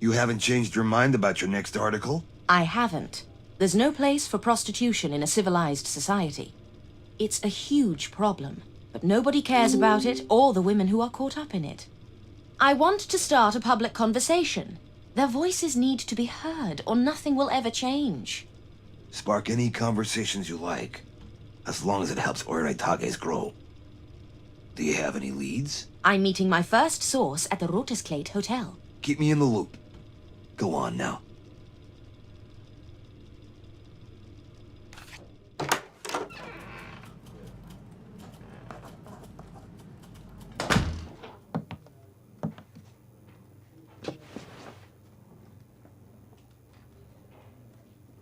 You haven't changed your mind about your next article? I haven't. There's no place for prostitution in a civilized society. It's a huge problem, but nobody cares about it or the women who are caught up in it. I want to start a public conversation. Their voices need to be heard, or nothing will ever change. Spark any conversations you like, as long as it helps Oiraitages grow. Do you have any leads? I'm meeting my first source at the Rotisklate Hotel. Keep me in the loop. Go on now.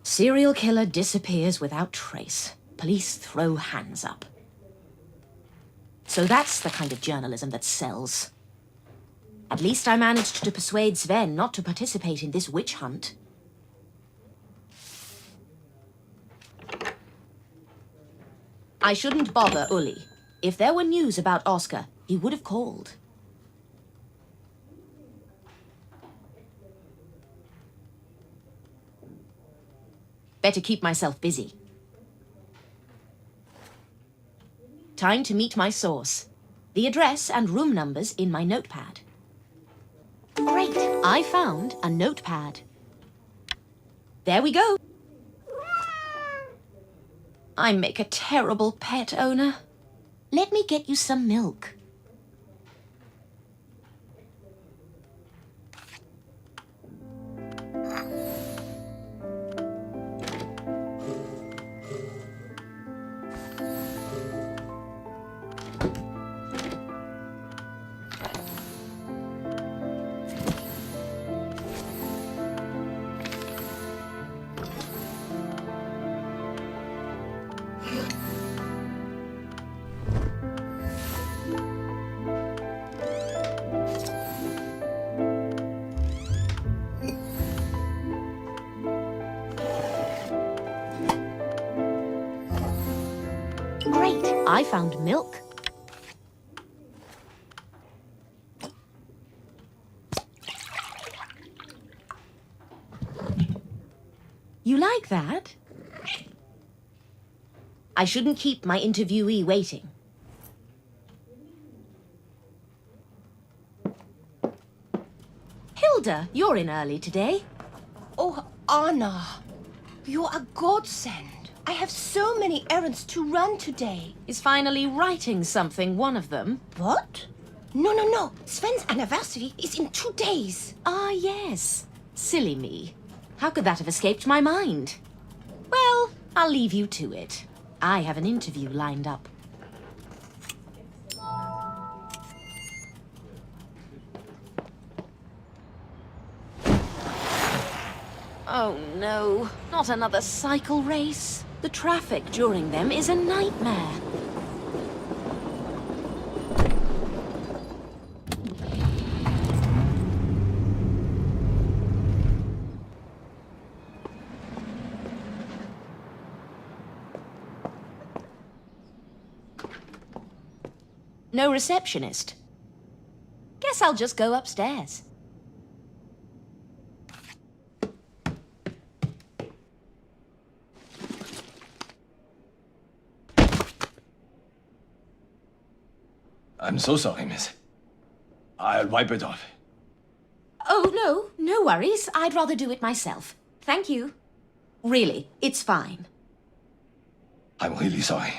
Serial killer disappears without trace. Police throw hands up. So that's the kind of journalism that sells. At least I managed to persuade Sven not to participate in this witch hunt. I shouldn't bother Uli. If there were news about Oscar, he would have called. Better keep myself busy. Time to meet my source. The address and room numbers in my notepad. Great! I found a notepad. There we go. I make a terrible pet owner. Let me get you some milk. Great! I found milk. You like that? I shouldn't keep my interviewee waiting. Hilda, you're in early today. Oh, Anna, you're a godsend. I have so many errands to run today. Is finally writing something one of them? What? No. Sven's anniversary is in 2 days. Ah, yes. Silly me. How could that have escaped my mind? Well, I'll leave you to it. I have an interview lined up. Oh no, not another cycle race. The traffic during them is a nightmare. No receptionist. Guess I'll just go upstairs. I'm so sorry, miss. I'll wipe it off. Oh, no worries. I'd rather do it myself. Thank you. Really, it's fine. I'm really sorry.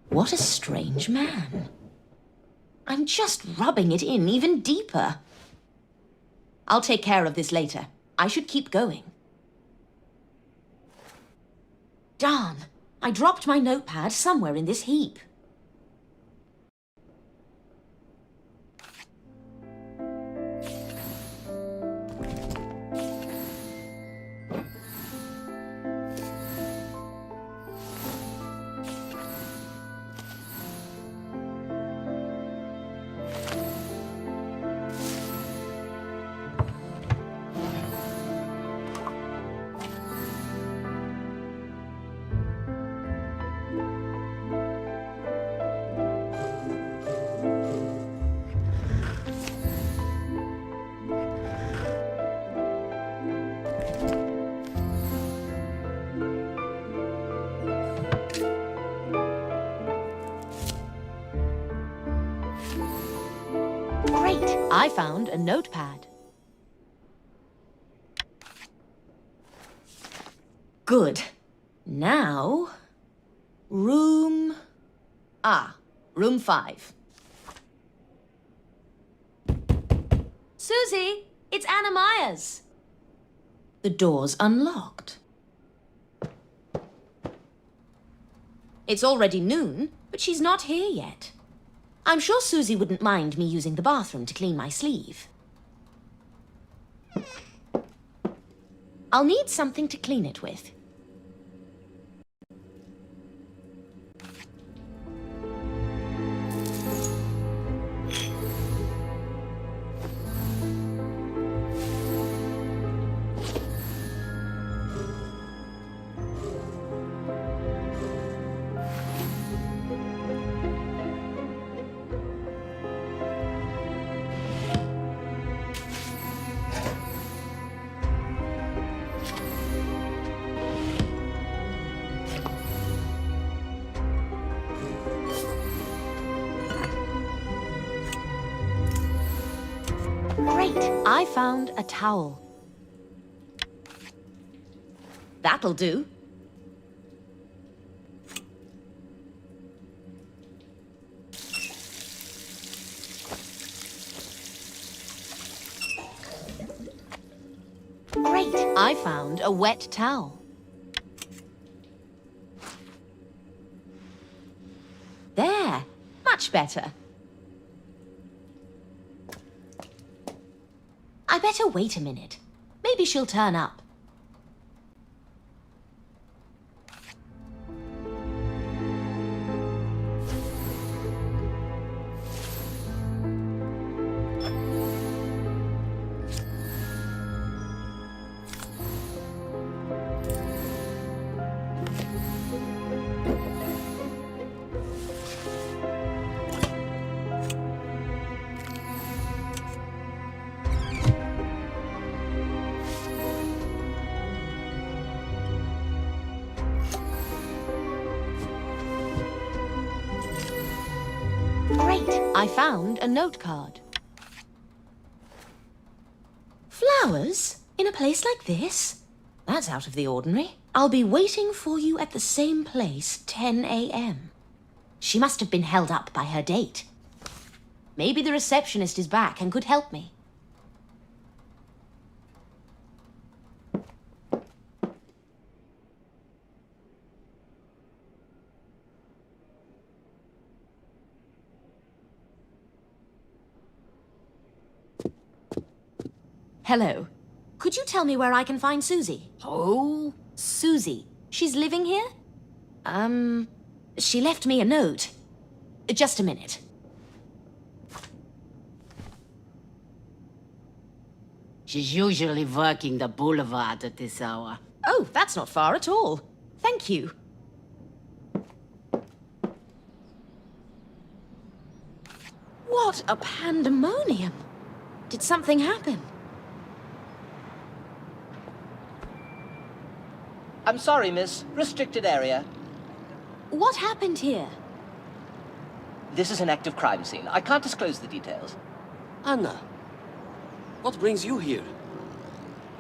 What a strange man. I'm just rubbing it in even deeper. I'll take care of this later. I should keep going. Darn, I dropped my notepad somewhere in this heap. I found a notepad. Good. Now... room 5. Susie, it's Anna Myers. The door's unlocked. It's already noon, but she's not here yet. I'm sure Susie wouldn't mind me using the bathroom to clean my sleeve. I'll need something to clean it with. Great! I found a towel. That'll do. Great! I found a wet towel. There! Much better. I better wait a minute. Maybe she'll turn up. Great! I found a note card. Flowers? In a place like this? That's out of the ordinary. I'll be waiting for you at the same place, 10 a.m. She must have been held up by her date. Maybe the receptionist is back and could help me. Hello. Could you tell me where I can find Susie? Oh? Susie. She's living here? She left me a note. Just a minute. She's usually working the boulevard at this hour. Oh, that's not far at all. Thank you. What a pandemonium. Did something happen? I'm sorry, miss. Restricted area. What happened here? This is an active crime scene. I can't disclose the details. Anna, what brings you here?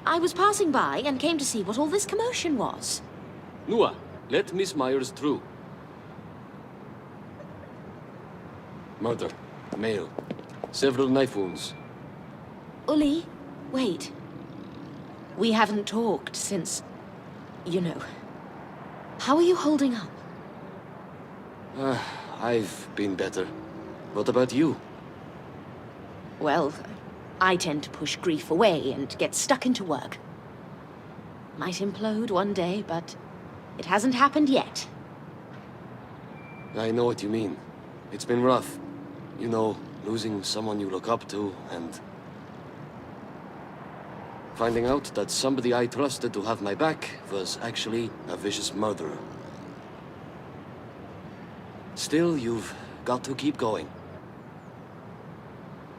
I was passing by and came to see what all this commotion was. Noah, let Miss Myers through. Murder. Male. Several knife wounds. Uli, wait. We haven't talked since... you know. How are you holding up? I've been better. What about you? Well, I tend to push grief away and get stuck into work. Might implode one day, but it hasn't happened yet. I know what you mean. It's been rough. You know, losing someone you look up to and... finding out that somebody I trusted to have my back was actually a vicious murderer. Still, you've got to keep going.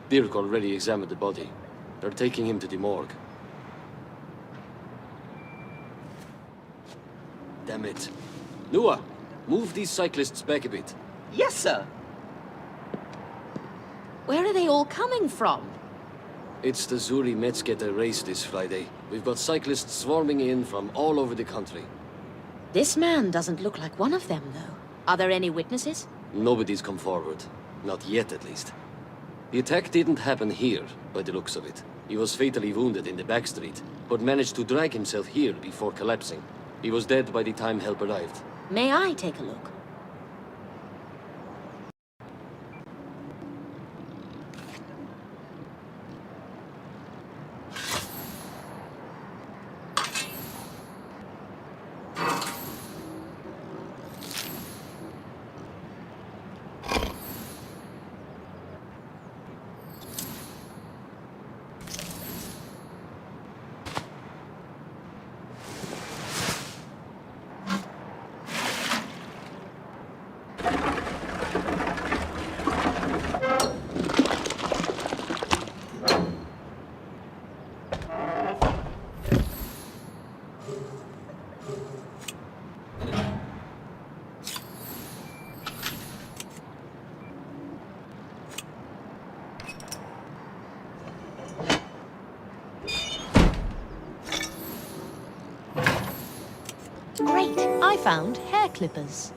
Dirk already examined the body. They're taking him to the morgue. Damn it. Noah, move these cyclists back a bit. Yes, sir. Where are they all coming from? It's the Zuri Metzgeter race this Friday. We've got cyclists swarming in from all over the country. This man doesn't look like one of them, though. Are there any witnesses? Nobody's come forward. Not yet, at least. The attack didn't happen here, by the looks of it. He was fatally wounded in the back street, but managed to drag himself here before collapsing. He was dead by the time help arrived. May I take a look? Great! I found hair clippers.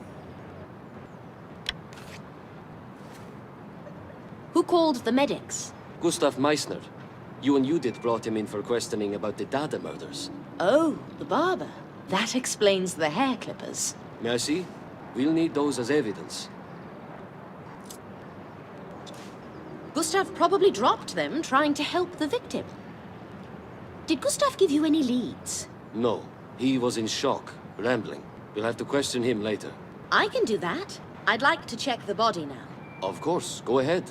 Who called the medics? Gustav Meissner. You and Judith brought him in for questioning about the Dada murders. Oh, the barber. That explains the hair clippers. May I see? We'll need those as evidence. Gustav probably dropped them trying to help the victim. Did Gustav give you any leads? No. He was in shock, rambling. We'll have to question him later. I can do that. I'd like to check the body now. Of course. Go ahead.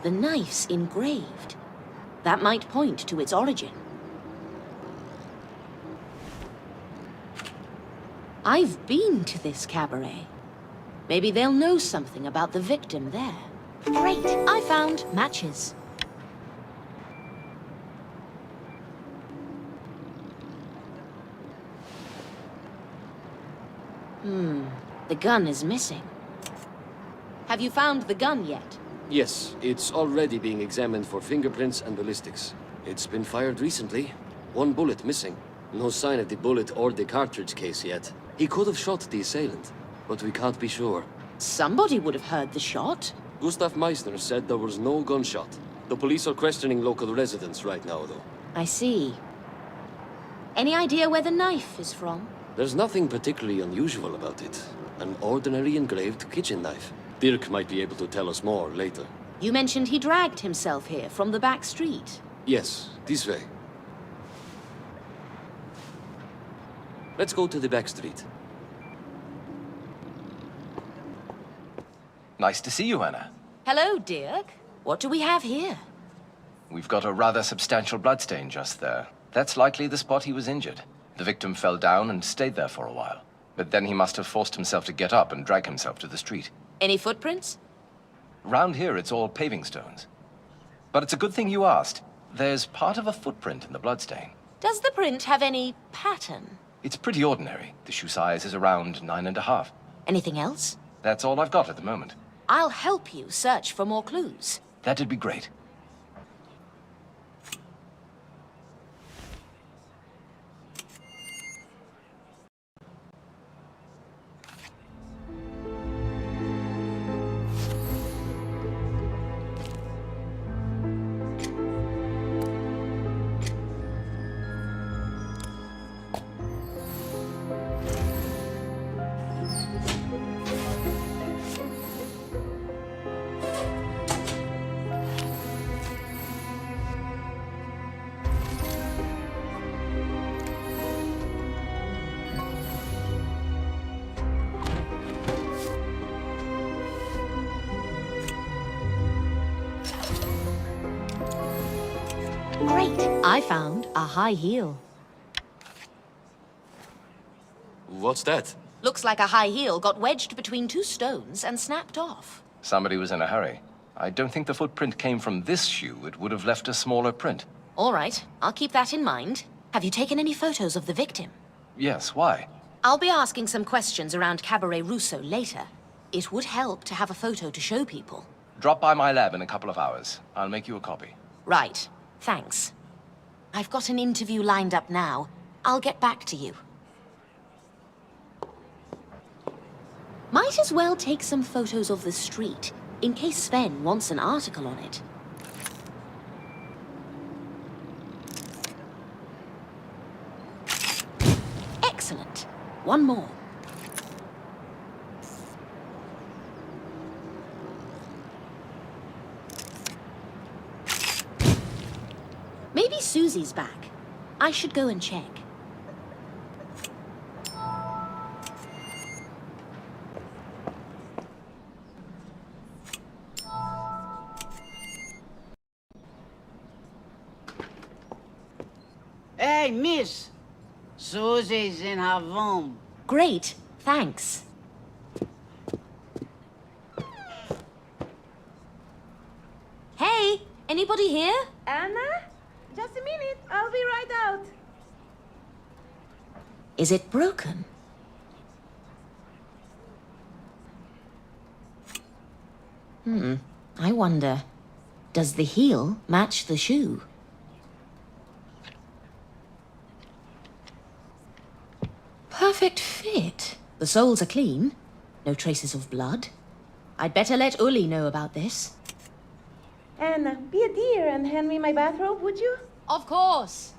The knife's engraved. That might point to its origin. I've been to this cabaret. Maybe they'll know something about the victim there. Great! I found matches. The gun is missing. Have you found the gun yet? Yes, it's already being examined for fingerprints and ballistics. It's been fired recently. One bullet missing. No sign of the bullet or the cartridge case yet. He could have shot the assailant, but we can't be sure. Somebody would have heard the shot. Gustav Meissner said there was no gunshot. The police are questioning local residents right now, though. I see. Any idea where the knife is from? There's nothing particularly unusual about it. An ordinary engraved kitchen knife. Dirk might be able to tell us more later. You mentioned he dragged himself here from the back street. Yes, this way. Let's go to the back street. Nice to see you, Anna. Hello, Dirk. What do we have here? We've got a rather substantial bloodstain just there. That's likely the spot he was injured. The victim fell down and stayed there for a while. But then he must have forced himself to get up and drag himself to the street. Any footprints? Round here, it's all paving stones. But it's a good thing you asked. There's part of a footprint in the bloodstain. Does the print have any pattern? It's pretty ordinary. The shoe size is around 9.5. Anything else? That's all I've got at the moment. I'll help you search for more clues. That'd be great. Great! I found a high heel. What's that? Looks like a high heel got wedged between two stones and snapped off. Somebody was in a hurry. I don't think the footprint came from this shoe. It would have left a smaller print. All right, I'll keep that in mind. Have you taken any photos of the victim? Yes, why? I'll be asking some questions around Cabaret Russo later. It would help to have a photo to show people. Drop by my lab in a couple of hours. I'll make you a copy. Right. Thanks. I've got an interview lined up now. I'll get back to you. Might as well take some photos of the street, in case Sven wants an article on it. Excellent. One more. Maybe Susie's back. I should go and check. Hey, miss! Susie's in her room. Great, thanks. Hey, anybody here? Anna? Just a minute, I'll be right out. Is it broken? I wonder, does the heel match the shoe? Perfect fit. The soles are clean. No traces of blood. I'd better let Uli know about this. Anna, be a dear and hand me my bathrobe, would you? Of course.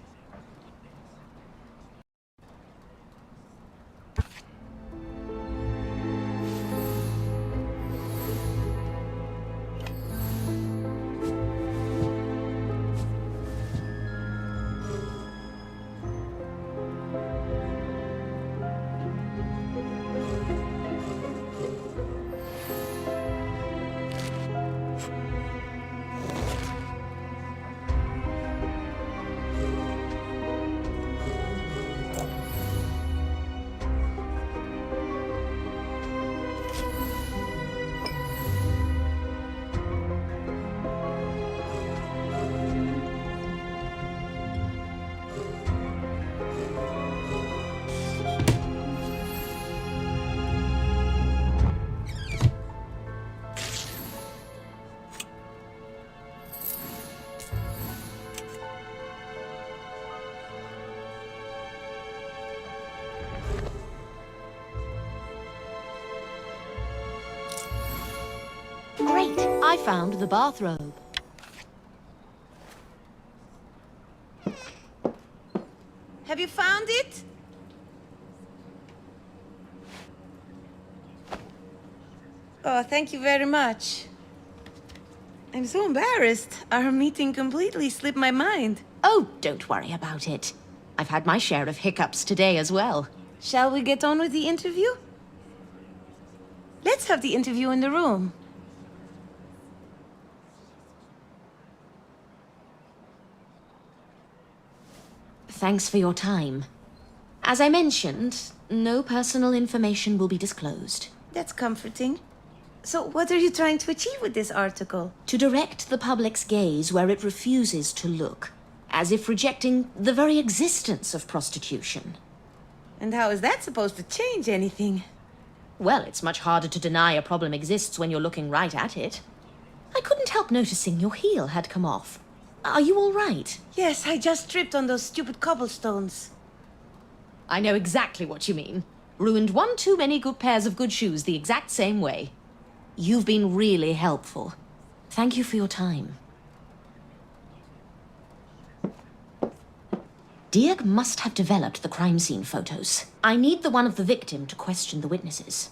Great, I found the bathrobe. Have you found it? Oh, thank you very much. I'm so embarrassed. Our meeting completely slipped my mind. Oh, don't worry about it. I've had my share of hiccups today as well. Shall we get on with the interview? Let's have the interview in the room. Thanks for your time. As I mentioned, no personal information will be disclosed. That's comforting. So what are you trying to achieve with this article? To direct the public's gaze where it refuses to look, as if rejecting the very existence of prostitution. And how is that supposed to change anything? Well, it's much harder to deny a problem exists when you're looking right at it. I couldn't help noticing your heel had come off. Are you all right? Yes, I just tripped on those stupid cobblestones. I know exactly what you mean. Ruined one too many good pairs of good shoes the exact same way. You've been really helpful. Thank you for your time. Dirk must have developed the crime scene photos. I need the one of the victim to question the witnesses.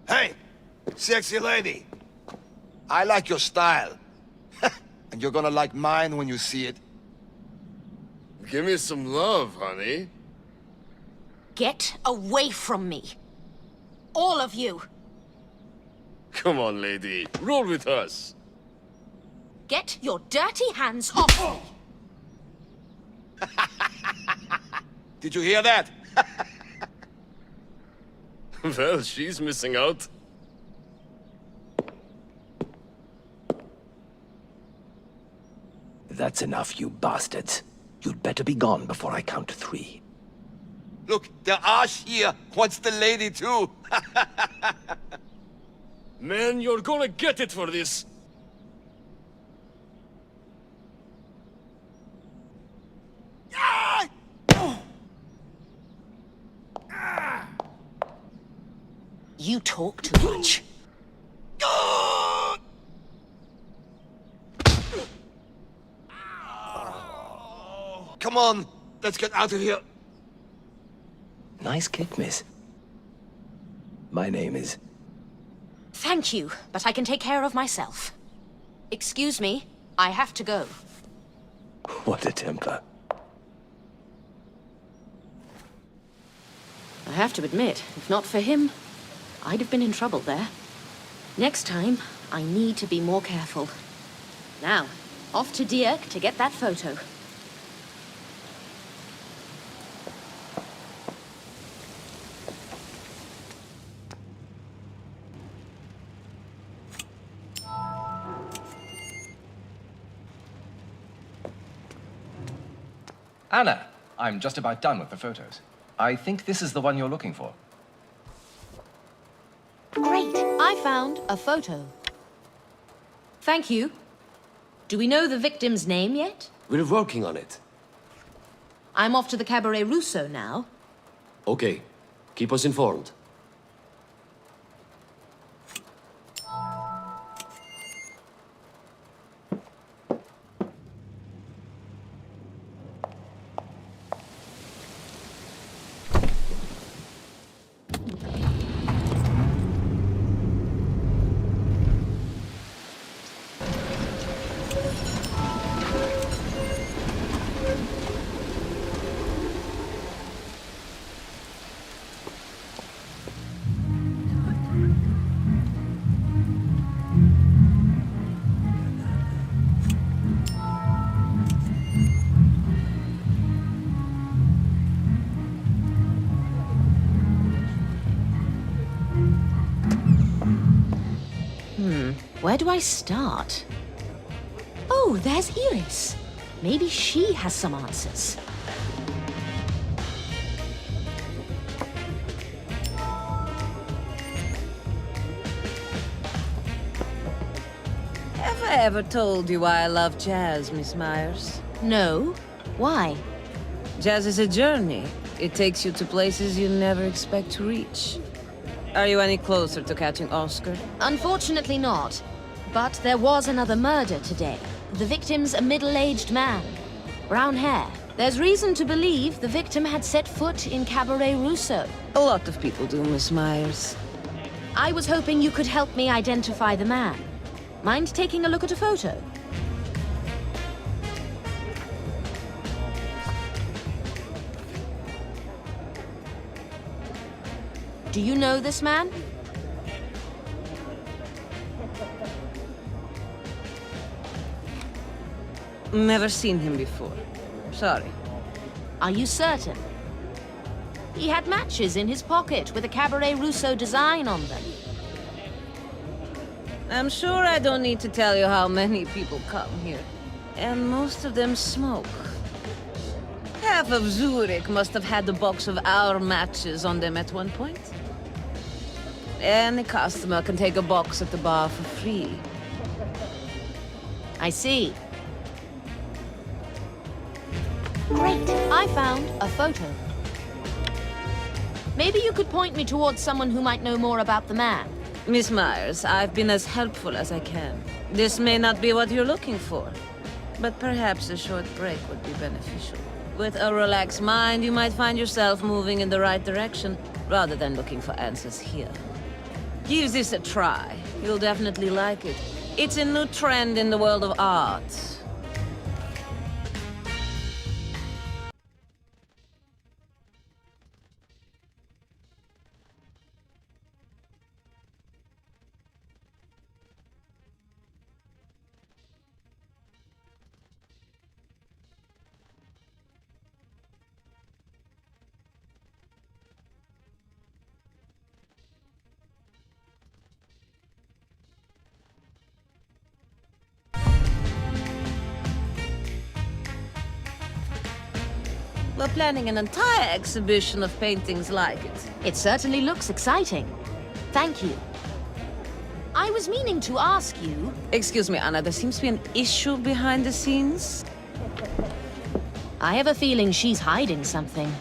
Hey, sexy lady. I like your style. And you're gonna like mine when you see it. Give me some love, honey. Get away from me. All of you. Come on, lady. Roll with us. Get your dirty hands off me. Did you hear that? Well, she's missing out. That's enough, you bastards. You'd better be gone before I count to 3. Look, der Arsch here wants the lady too. Man, you're gonna get it for this. You talk too much. Come on, let's get out of here. Nice kick, miss. My name is... Thank you, but I can take care of myself. Excuse me, I have to go. What a temper. I have to admit, if not for him, I'd have been in trouble there. Next time, I need to be more careful. Now, off to Dieck to get that photo. Anna, I'm just about done with the photos. I think this is the one you're looking for. Great! I found a photo. Thank you. Do we know the victim's name yet? We're working on it. I'm off to the Cabaret Russo now. Okay. Keep us informed. Where do I start? Oh, there's Iris. Maybe she has some answers. Have I ever told you why I love jazz, Miss Myers? No. Why? Jazz is a journey. It takes you to places you never expect to reach. Are you any closer to catching Oscar? Unfortunately not. But there was another murder today. The victim's a middle-aged man. Brown hair. There's reason to believe the victim had set foot in Cabaret Russo. A lot of people do, Miss Myers. I was hoping you could help me identify the man. Mind taking a look at a photo? Do you know this man? Never seen him before. Sorry. Are you certain? He had matches in his pocket with a Cabaret Russo design on them. I'm sure I don't need to tell you how many people come here. And most of them smoke. Half of Zurich must have had a box of our matches on them at one point. Any customer can take a box at the bar for free. I see. Great! I found a photo. Maybe you could point me towards someone who might know more about the man. Miss Myers, I've been as helpful as I can. This may not be what you're looking for, but perhaps a short break would be beneficial. With a relaxed mind, you might find yourself moving in the right direction, rather than looking for answers here. Give this a try. You'll definitely like it. It's a new trend in the world of art. We're planning an entire exhibition of paintings like it. It certainly looks exciting. Thank you. I was meaning to ask you... Excuse me, Anna, there seems to be an issue behind the scenes. I have a feeling she's hiding something.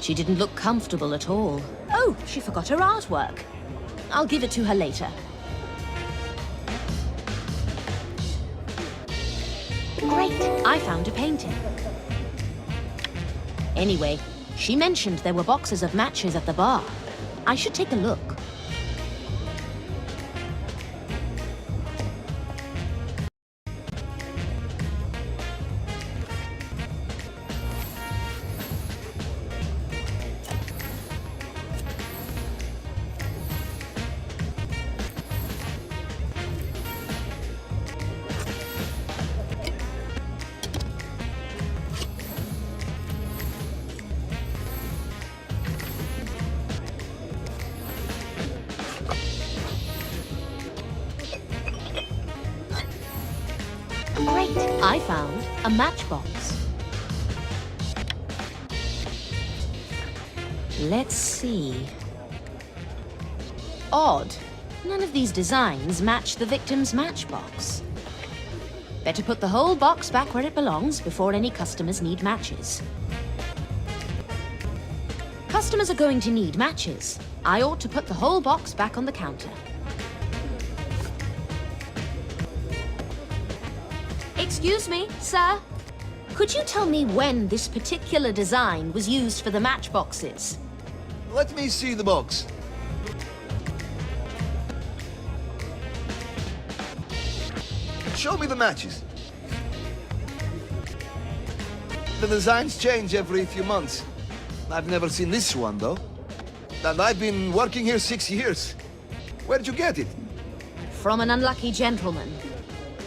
She didn't look comfortable at all. Oh, she forgot her artwork. I'll give it to her later. Great, I found a painting. Anyway, she mentioned there were boxes of matches at the bar. I should take a look. Great! I found a matchbox. Let's see. Odd. None of these designs match the victim's matchbox. Better put the whole box back where it belongs before any customers need matches. Customers are going to need matches. I ought to put the whole box back on the counter. Excuse me, sir. Could you tell me when this particular design was used for the matchboxes? Let me see the box. Show me the matches. The designs change every few months. I've never seen this one, though. And I've been working here 6 years. Where'd you get it? From an unlucky gentleman.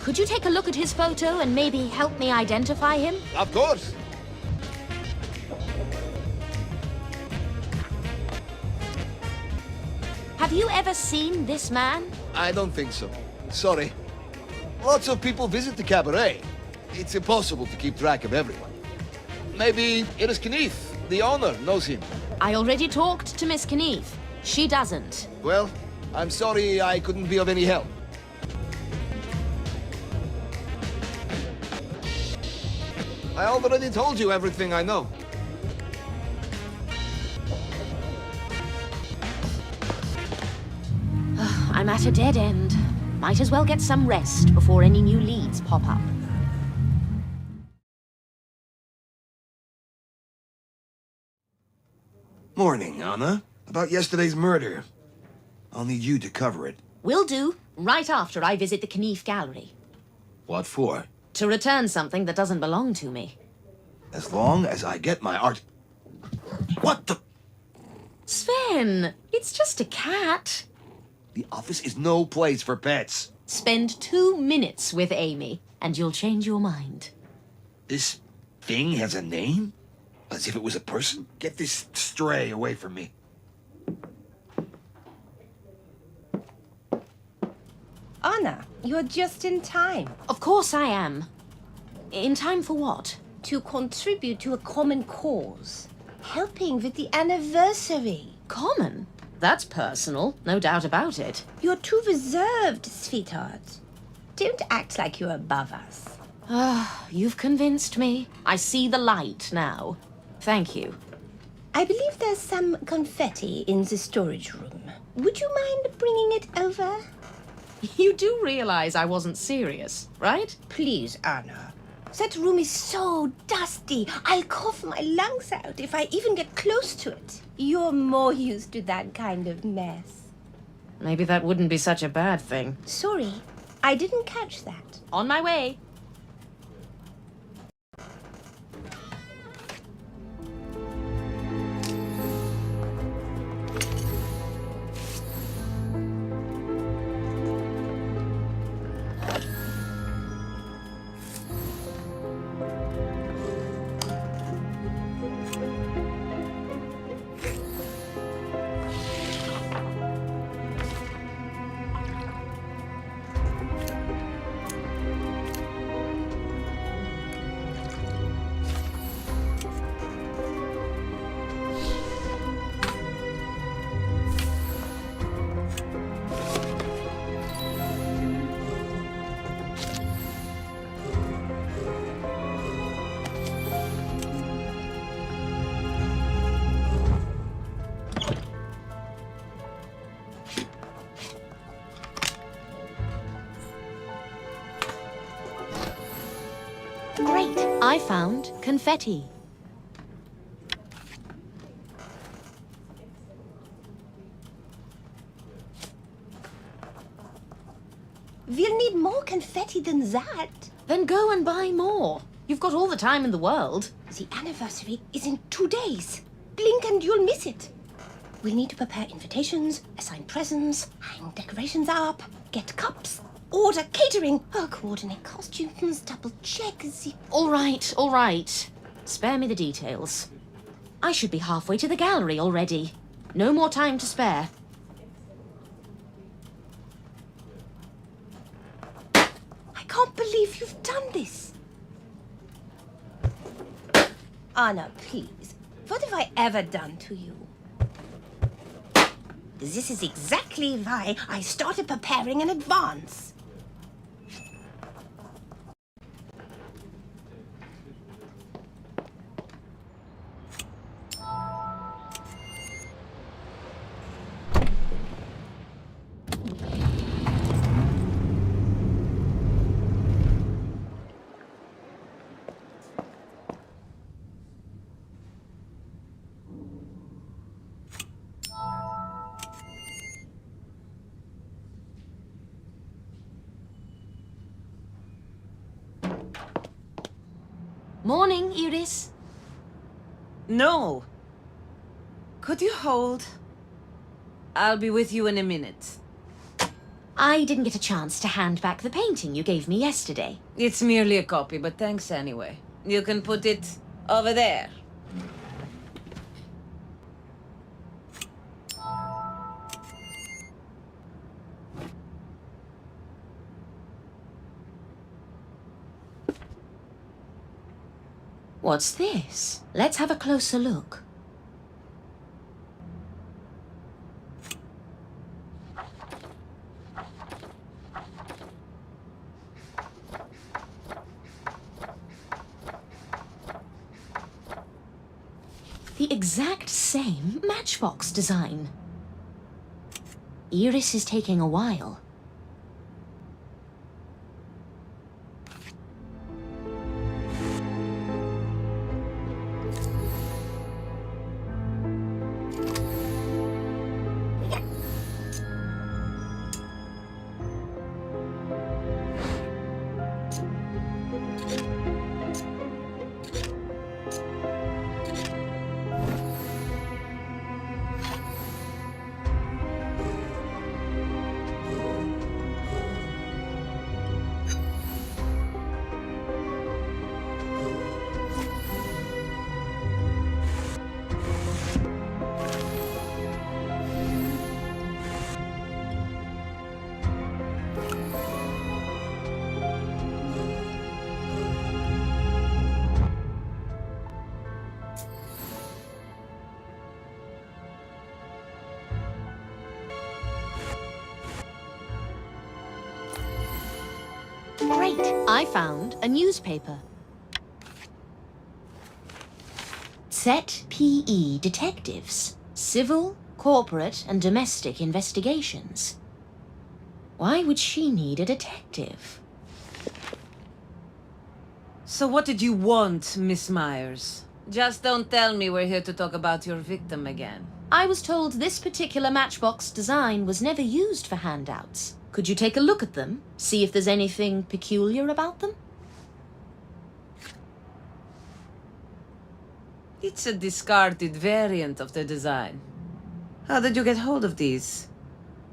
Could you take a look at his photo and maybe help me identify him? Of course. Have you ever seen this man? I don't think so. Sorry. Lots of people visit the cabaret. It's impossible to keep track of everyone. Maybe Iris Knief, the owner, knows him. I already talked to Miss Knief. She doesn't. Well, I'm sorry I couldn't be of any help. I already told you everything I know. I'm at a dead end. Might as well get some rest before any new leads pop up. Morning, Anna. About yesterday's murder. I'll need you to cover it. Will do, right after I visit the Knief Gallery. What for? To return something that doesn't belong to me. As long as I get my art... What the... Sven, it's just a cat. The office is no place for pets. Spend 2 minutes with Amy, and you'll change your mind. This thing has a name? As if it was a person? Get this stray away from me. Anna, you're just in time. Of course I am. In time for what? To contribute to a common cause. Helping with the anniversary. Common? That's personal, no doubt about it. You're too reserved, sweetheart. Don't act like you're above us. Ah, you've convinced me. I see the light now. Thank you. I believe there's some confetti in the storage room. Would you mind bringing it over? You do realize I wasn't serious, right? Please, Anna. That room is so dusty. I'll cough my lungs out if I even get close to it. You're more used to that kind of mess. Maybe that wouldn't be such a bad thing. Sorry, I didn't catch that. On my way. found confetti. We'll need more confetti than that. Then go and buy more. You've got all the time in the world. The anniversary is in 2 days. Blink and you'll miss it. We'll need to prepare invitations, assign presents, hang decorations up, get cups, order catering, coordinate costumes, double check the... All right, all right. Spare me the details. I should be halfway to the gallery already. No more time to spare. I can't believe you've done this. Anna, please. What have I ever done to you? This is exactly why I started preparing in advance. Morning, Iris. No. Could you hold? I'll be with you in a minute. I didn't get a chance to hand back the painting you gave me yesterday. It's merely a copy, but thanks anyway. You can put it over there. What's this? Let's have a closer look. The exact same matchbox design. Iris is taking a while. Great! I found a newspaper. Set PE Detectives. Civil, corporate, and domestic investigations. Why would she need a detective? So what did you want, Miss Myers? Just don't tell me we're here to talk about your victim again. I was told this particular matchbox design was never used for handouts. Could you take a look at them? See if there's anything peculiar about them? It's a discarded variant of the design. How did you get hold of these?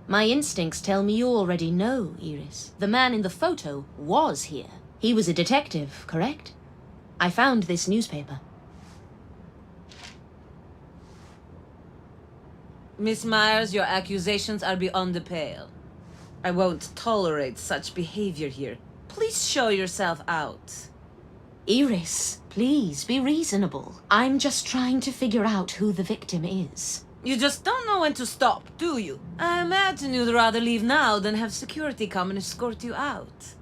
My instincts tell me you already know, Iris. The man in the photo was here. He was a detective, correct? I found this newspaper. Miss Myers, your accusations are beyond the pale. I won't tolerate such behavior here. Please show yourself out. Iris, please be reasonable. I'm just trying to figure out who the victim is. You just don't know when to stop, do you? I imagine you'd rather leave now than have security come and escort you out.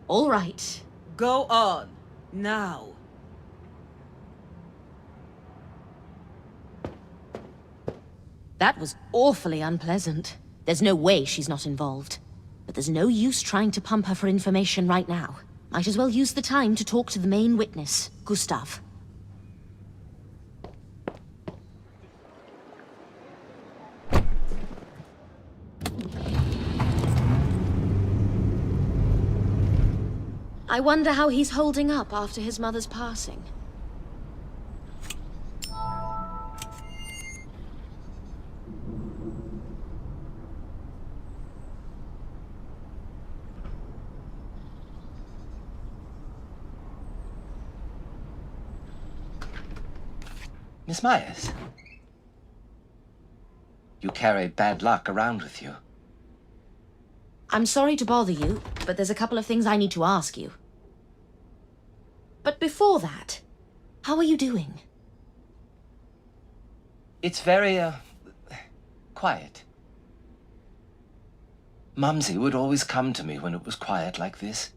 All right. Go on. Now. That was awfully unpleasant. There's no way she's not involved. But there's no use trying to pump her for information right now. Might as well use the time to talk to the main witness, Gustav. I wonder how he's holding up after his mother's passing. Miss Myers, you carry bad luck around with you. I'm sorry to bother you, but there's a couple of things I need to ask you. But before that, how are you doing? It's very, quiet. Mumsy would always come to me when it was quiet like this.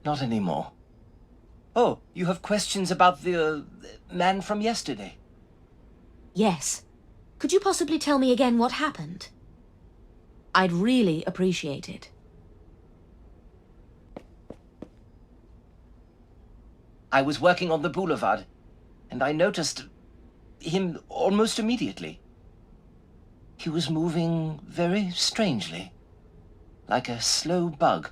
Not anymore. Oh, you have questions about the man from yesterday? Yes. Could you possibly tell me again what happened? I'd really appreciate it. I was working on the boulevard, and I noticed him almost immediately. He was moving very strangely, like a slow bug.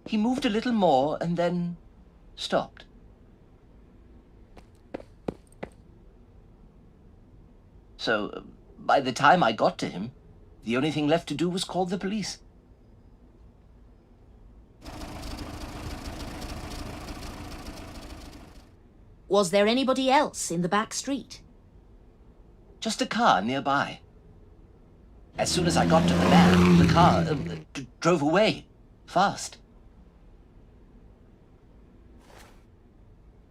He moved a little more and then stopped. So, by the time I got to him, the only thing left to do was call the police. Was there anybody else in the back street? Just a car nearby. As soon as I got to the man, the car drove away, fast.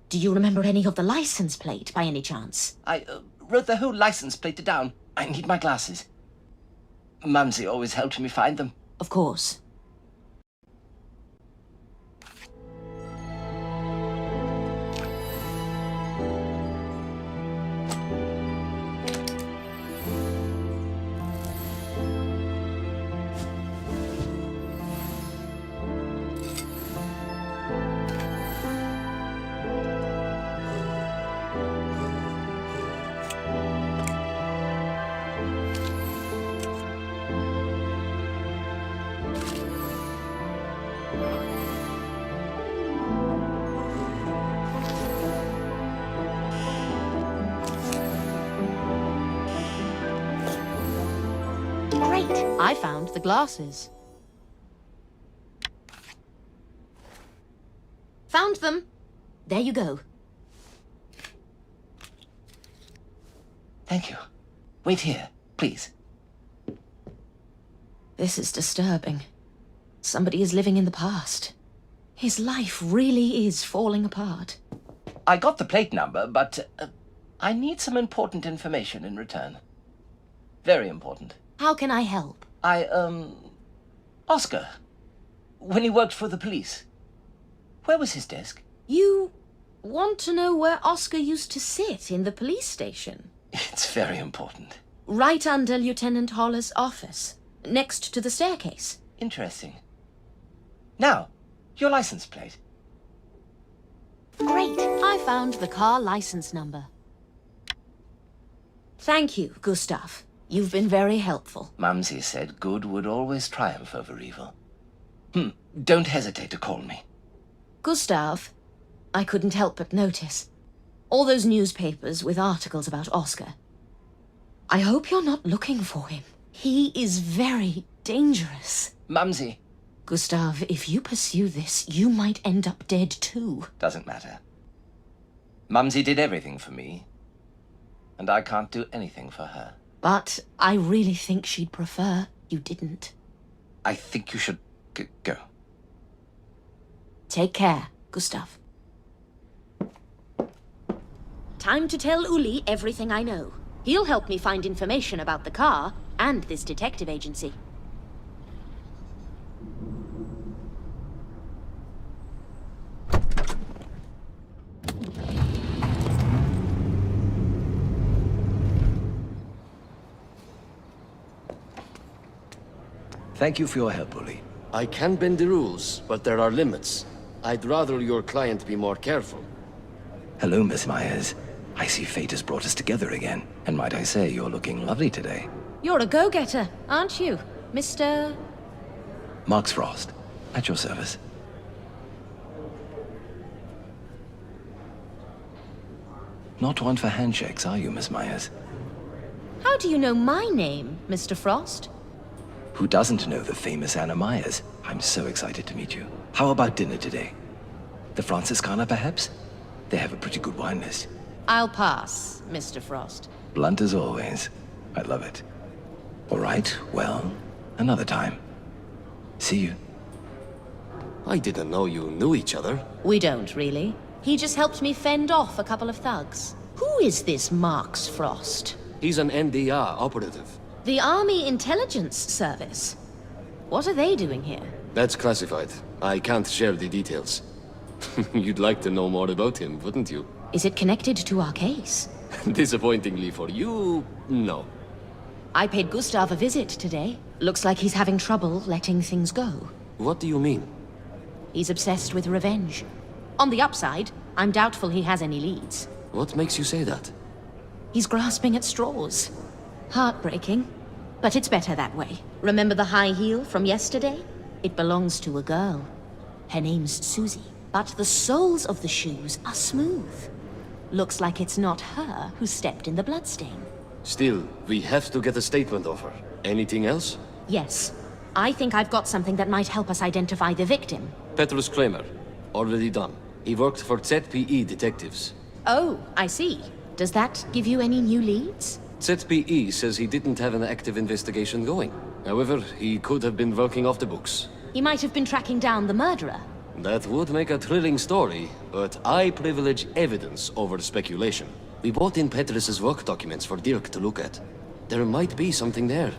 Do you remember any of the license plate, by any chance? I wrote the whole license plate down. I need my glasses. Mumsy always helped me find them. Of course. I found the glasses. Found them. There you go. Thank you. Wait here, please. This is disturbing. Somebody is living in the past. His life really is falling apart. I got the plate number, but I need some important information in return. Very important. How can I help? Oscar. When he worked for the police. Where was his desk? You want to know where Oscar used to sit in the police station? It's very important. Right under Lieutenant Holler's office, next to the staircase. Interesting. Now, your license plate. Great! I found the car license number. Thank you, Gustav. You've been very helpful. Mumsy said good would always triumph over evil. Don't hesitate to call me. Gustav, I couldn't help but notice. All those newspapers with articles about Oscar. I hope you're not looking for him. He is very dangerous. Mumsy. Gustav, if you pursue this, you might end up dead too. Doesn't matter. Mumsy did everything for me, and I can't do anything for her. But I really think she'd prefer you didn't. I think you should go. Take care, Gustav. Time to tell Uli everything I know. He'll help me find information about the car and this detective agency. Thank you for your help, Uli. I can bend the rules, but there are limits. I'd rather your client be more careful. Hello, Miss Myers. I see fate has brought us together again. And might I say, you're looking lovely today. You're a go-getter, aren't you, Mr. Marks Frost, at your service. Not one for handshakes, are you, Miss Myers? How do you know my name, Mr. Frost? Who doesn't know the famous Anna Myers? I'm so excited to meet you. How about dinner today? The Franciscana, perhaps? They have a pretty good wine list. I'll pass, Mr. Frost. Blunt as always. I love it. All right, well, another time. See you. I didn't know you knew each other. We don't, really. He just helped me fend off a couple of thugs. Who is this Marks Frost? He's an NDR operative. The Army Intelligence Service. What are they doing here? That's classified. I can't share the details. You'd like to know more about him, wouldn't you? Is it connected to our case? Disappointingly for you, no. I paid Gustav a visit today. Looks like he's having trouble letting things go. What do you mean? He's obsessed with revenge. On the upside, I'm doubtful he has any leads. What makes you say that? He's grasping at straws. Heartbreaking, but it's better that way. Remember the high heel from yesterday? It belongs to a girl. Her name's Susie, but the soles of the shoes are smooth. Looks like it's not her who stepped in the bloodstain. Still, we have to get a statement of her. Anything else? Yes. I think I've got something that might help us identify the victim. Petrus Kramer. Already done. He worked for ZPE detectives. Oh, I see. Does that give you any new leads? ZPE says he didn't have an active investigation going. However, he could have been working off the books. He might have been tracking down the murderer. That would make a thrilling story, but I privilege evidence over speculation. We brought in Petrus's work documents for Dirk to look at. There might be something there.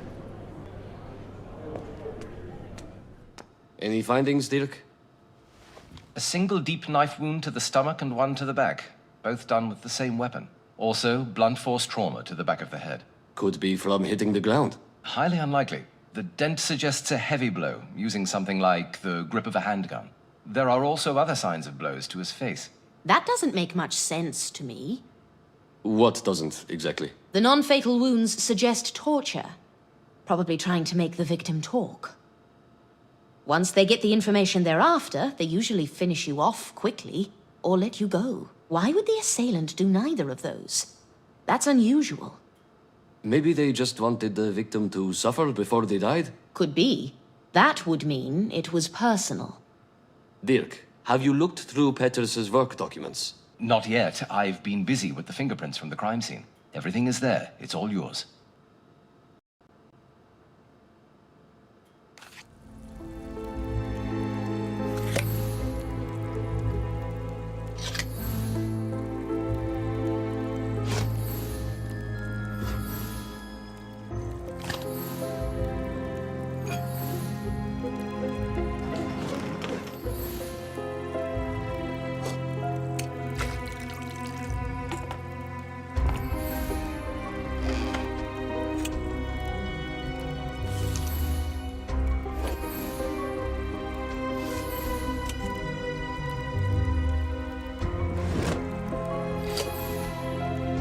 Any findings, Dirk? A single deep knife wound to the stomach and one to the back, both done with the same weapon. Also, blunt force trauma to the back of the head. Could be from hitting the ground. Highly unlikely. The dent suggests a heavy blow, using something like the grip of a handgun. There are also other signs of blows to his face. That doesn't make much sense to me. What doesn't, exactly? The non-fatal wounds suggest torture. Probably trying to make the victim talk. Once they get the information they're after, they usually finish you off quickly, or let you go. Why would the assailant do neither of those? That's unusual. Maybe they just wanted the victim to suffer before they died? Could be. That would mean it was personal. Dirk, have you looked through Petrus's work documents? Not yet. I've been busy with the fingerprints from the crime scene. Everything is there. It's all yours.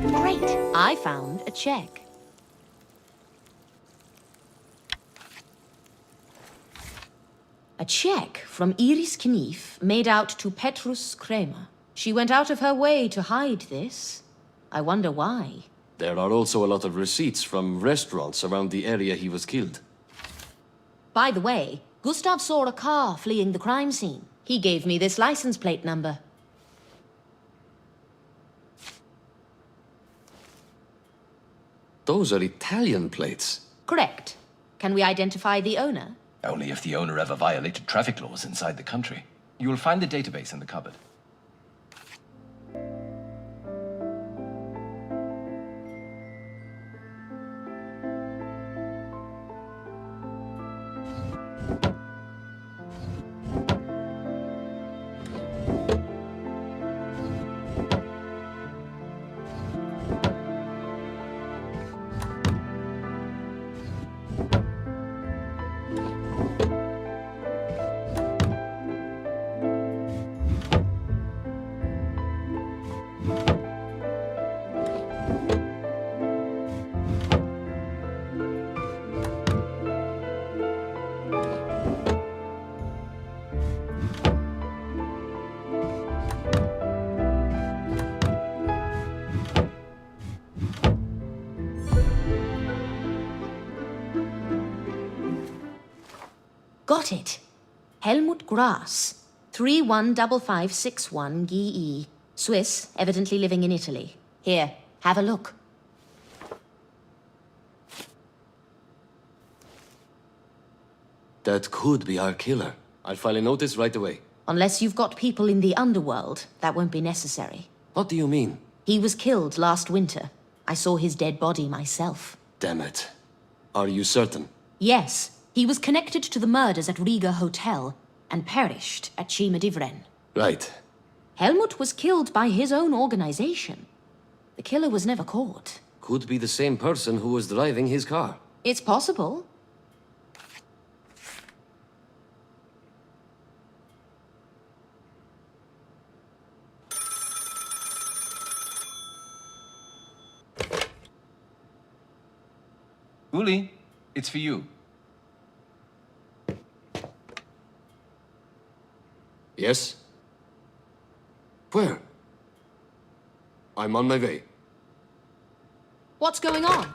Great. I found a check. A check from Iris Knief made out to Petrus Kramer. She went out of her way to hide this. I wonder why. There are also a lot of receipts from restaurants around the area he was killed. By the way, Gustav saw a car fleeing the crime scene. He gave me this license plate number. Those are Italian plates. Correct. Can we identify the owner? Only if the owner ever violated traffic laws inside the country. You will find the database in the cupboard. Got it. Helmut Grass, 315561 GE. Swiss, evidently living in Italy. Here, have a look. That could be our killer. I'll file a notice right away. Unless you've got people in the underworld, that won't be necessary. What do you mean? He was killed last winter. I saw his dead body myself. Damn it. Are you certain? Yes, he was connected to the murders at Riga Hotel and perished at Cima-Divren. Right. Helmut was killed by his own organization. The killer was never caught. Could be the same person who was driving his car. It's possible. Uli, it's for you. Yes? Where? I'm on my way. What's going on?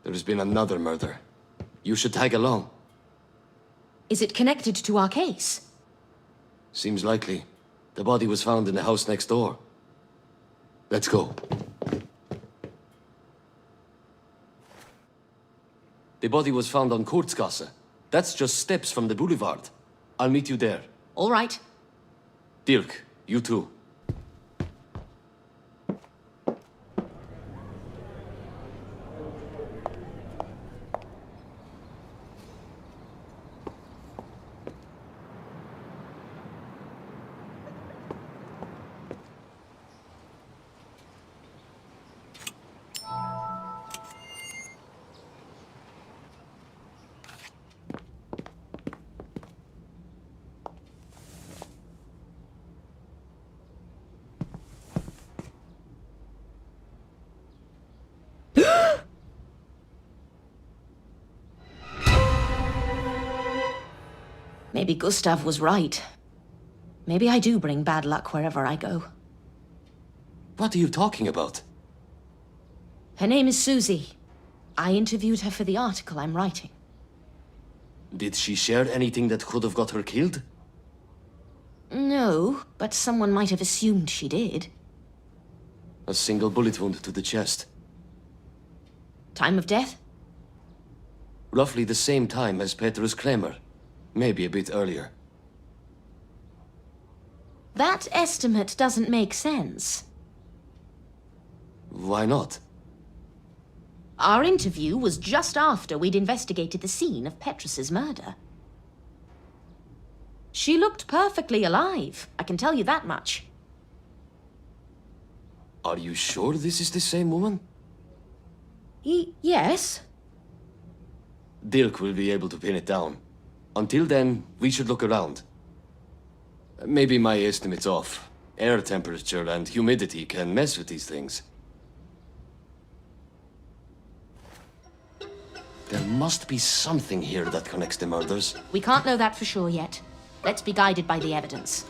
There's been another murder. You should tag along. Is it connected to our case? Seems likely. The body was found in the house next door. Let's go. The body was found on Kurzgasse. That's just steps from the boulevard. I'll meet you there. All right. Dirk, you too. Maybe Gustav was right. Maybe I do bring bad luck wherever I go. What are you talking about? Her name is Susie. I interviewed her for the article I'm writing. Did she share anything that could have got her killed? No, but someone might have assumed she did. A single bullet wound to the chest. Time of death? Roughly the same time as Petrus Kramer. Maybe a bit earlier. That estimate doesn't make sense. Why not? Our interview was just after we'd investigated the scene of Petrus's murder. She looked perfectly alive, I can tell you that much. Are you sure this is the same woman? Yes. Dirk will be able to pin it down. Until then, we should look around. Maybe my estimate's off. Air temperature and humidity can mess with these things. There must be something here that connects the murders. We can't know that for sure yet. Let's be guided by the evidence.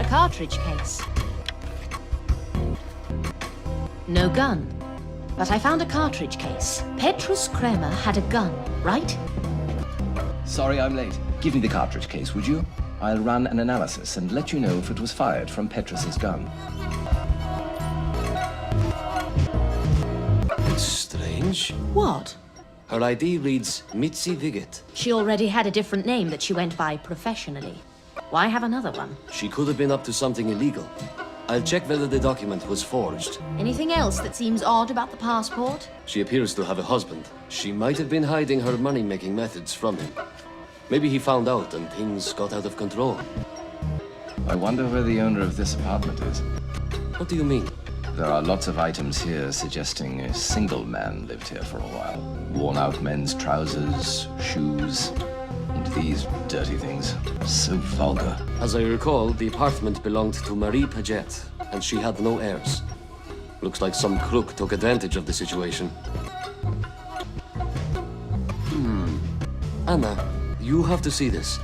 Cartridge case. No gun. But I found a cartridge case. Petrus Kramer had a gun, right? Sorry I'm late. Give me the cartridge case, would you? I'll run an analysis and let you know if it was fired from Petrus's gun. It's strange. What? Her ID reads Mitzi Viget. She already had a different name that she went by professionally. Why have another one? She could have been up to something illegal. I'll check whether the document was forged. Anything else that seems odd about the passport? She appears to have a husband. She might have been hiding her money-making methods from him. Maybe he found out and things got out of control. I wonder where the owner of this apartment is. What do you mean? There are lots of items here suggesting a single man lived here for a while. Worn-out men's trousers, shoes, and these dirty things. So vulgar. As I recall, the apartment belonged to Marie Paget, and she had no heirs. Looks like some crook took advantage of the situation. Anna, you have to see this.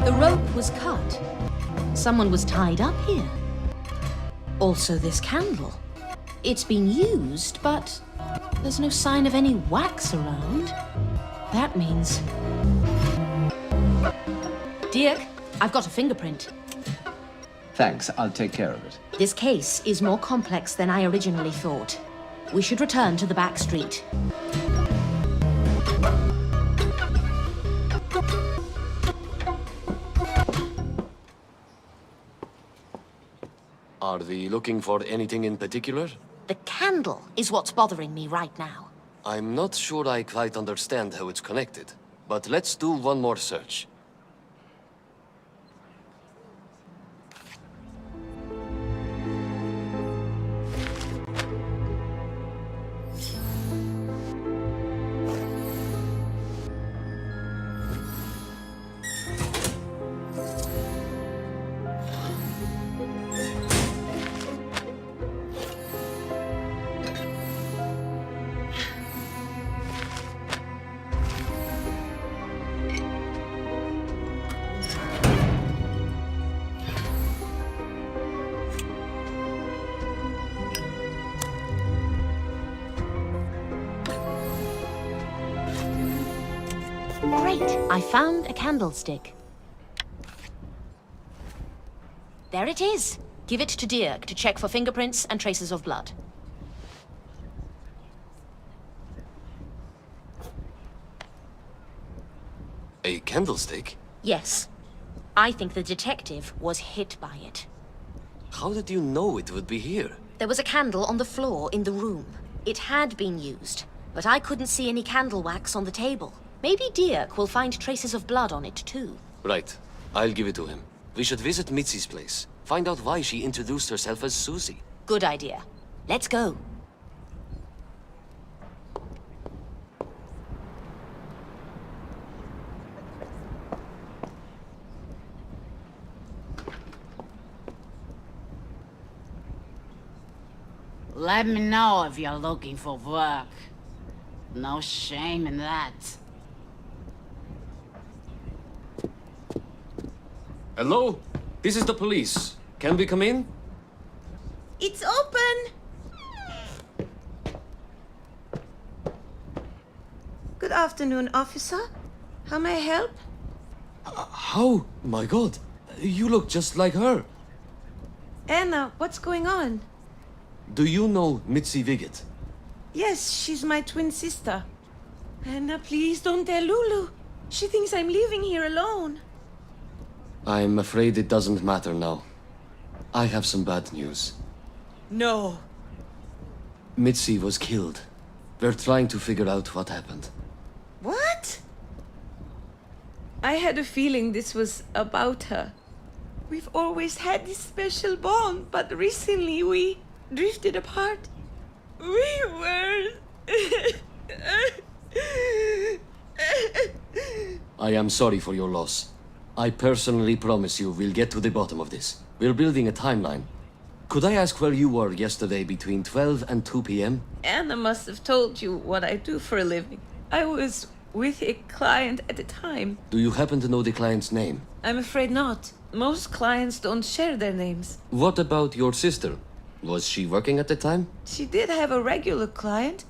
The rope was cut. Someone was tied up here. Also this candle. It's been used, but there's no sign of any wax around. That means... Dirk, I've got a fingerprint. Thanks, I'll take care of it. This case is more complex than I originally thought. We should return to the back street. Are we looking for anything in particular? The candle is what's bothering me right now. I'm not sure I quite understand how it's connected, but let's do one more search. Great, I found a candlestick. There it is. Give it to Dirk to check for fingerprints and traces of blood. A candlestick? Yes. I think the detective was hit by it. How did you know it would be here? There was a candle on the floor in the room. It had been used, but I couldn't see any candle wax on the table. Maybe Dirk will find traces of blood on it too. Right. I'll give it to him. We should visit Mitzi's place. Find out why she introduced herself as Susie. Good idea. Let's go. Let me know if you're looking for work. No shame in that. Hello? This is the police. Can we come in? It's open! Good afternoon, officer. How may I help? How? My God. You look just like her. Anna, what's going on? Do you know Mitzi Viget? Yes, she's my twin sister. Anna, please don't tell Lulu. She thinks I'm leaving here alone. I'm afraid it doesn't matter now. I have some bad news. No. Mitzi was killed. We're trying to figure out what happened. What? I had a feeling this was about her. We've always had this special bond, but recently we drifted apart. We were... I am sorry for your loss. I personally promise you we'll get to the bottom of this. We're building a timeline. Could I ask where you were yesterday between 12 and 2 p.m.? Anna must have told you what I do for a living. I was with a client at the time. Do you happen to know the client's name? I'm afraid not. Most clients don't share their names. What about your sister? Was she working at the time? She did have a regular client.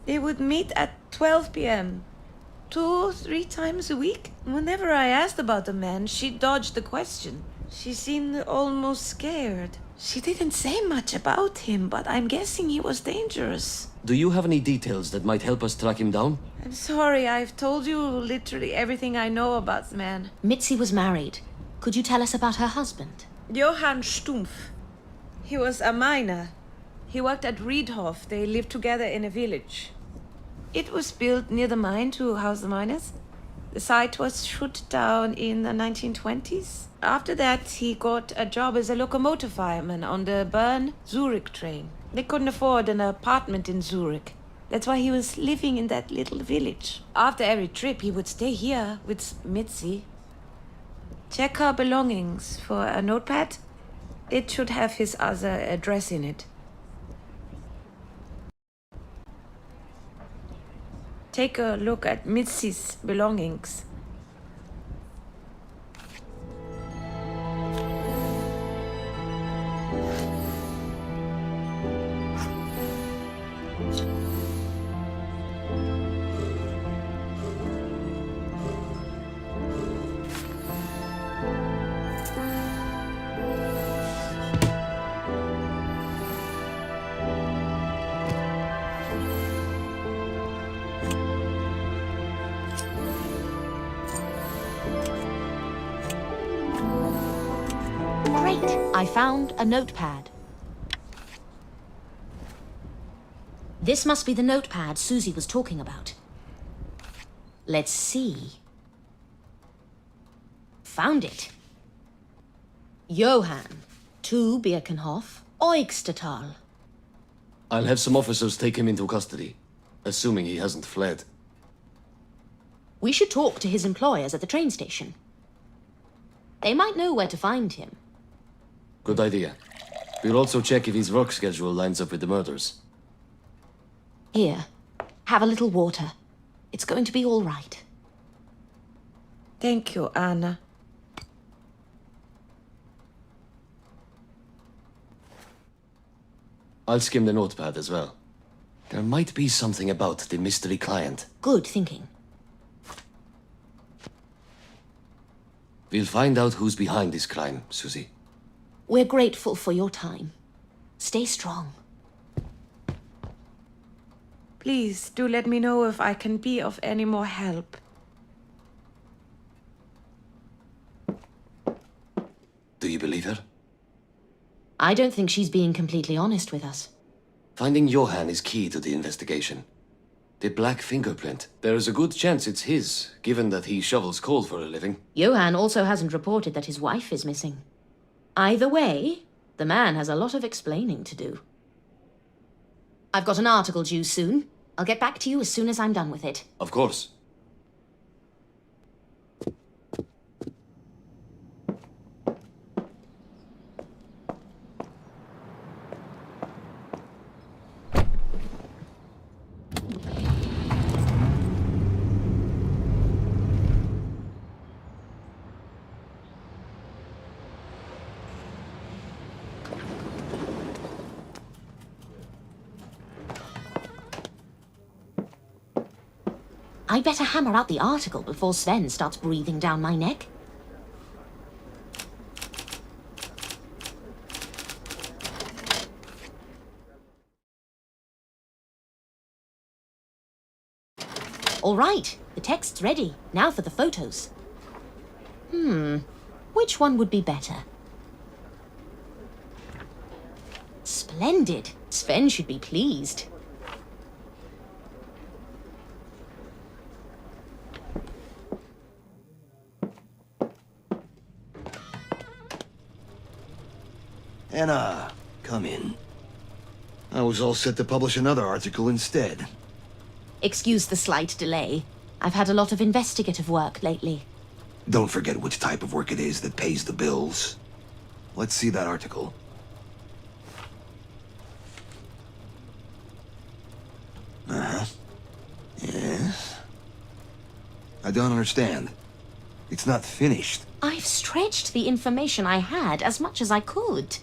They would meet at 12 p.m. 2 or 3 times a week. Whenever I asked about the man, she dodged the question. She seemed almost scared. She didn't say much about him, but I'm guessing he was dangerous. Do you have any details that might help us track him down? I'm sorry, I've told you literally everything I know about the man. Mitzi was married. Could you tell us about her husband? Johann Stumpf. He was a miner. He worked at Riedhof. They lived together in a village. It was built near the mine to house the miners. The site was shut down in the 1920s. After that, he got a job as a locomotive fireman on the Bern-Zurich train. They couldn't afford an apartment in Zurich. That's why he was living in that little village. After every trip, he would stay here with Mitzi. Check her belongings for a notepad. It should have his other address in it. Take a look at Mitzi's belongings. Great! I found a notepad. This must be the notepad Susie was talking about. Let's see. Found it. Johann, 2 Birkenhof, Eugstetal. I'll have some officers take him into custody, assuming he hasn't fled. We should talk to his employers at the train station. They might know where to find him. Good idea. We'll also check if his work schedule lines up with the murders. Here, have a little water. It's going to be all right. Thank you, Anna. I'll skim the notepad as well. There might be something about the mystery client. Good thinking. We'll find out who's behind this crime, Susie. We're grateful for your time. Stay strong. Please, do let me know if I can be of any more help. Do you believe her? I don't think she's being completely honest with us. Finding Johann is key to the investigation. The black fingerprint. There is a good chance it's his, given that he shovels coal for a living. Johann also hasn't reported that his wife is missing. Either way, the man has a lot of explaining to do. I've got an article due soon. I'll get back to you as soon as I'm done with it. Of course. I'd better hammer out the article before Sven starts breathing down my neck. All right, the text's ready. Now for the photos. Which one would be better? Splendid. Sven should be pleased. Anna, come in. I was all set to publish another article instead. Excuse the slight delay. I've had a lot of investigative work lately. Don't forget which type of work it is that pays the bills. Let's see that article. Uh-huh. Yes? I don't understand. It's not finished. I've stretched the information I had as much as I could.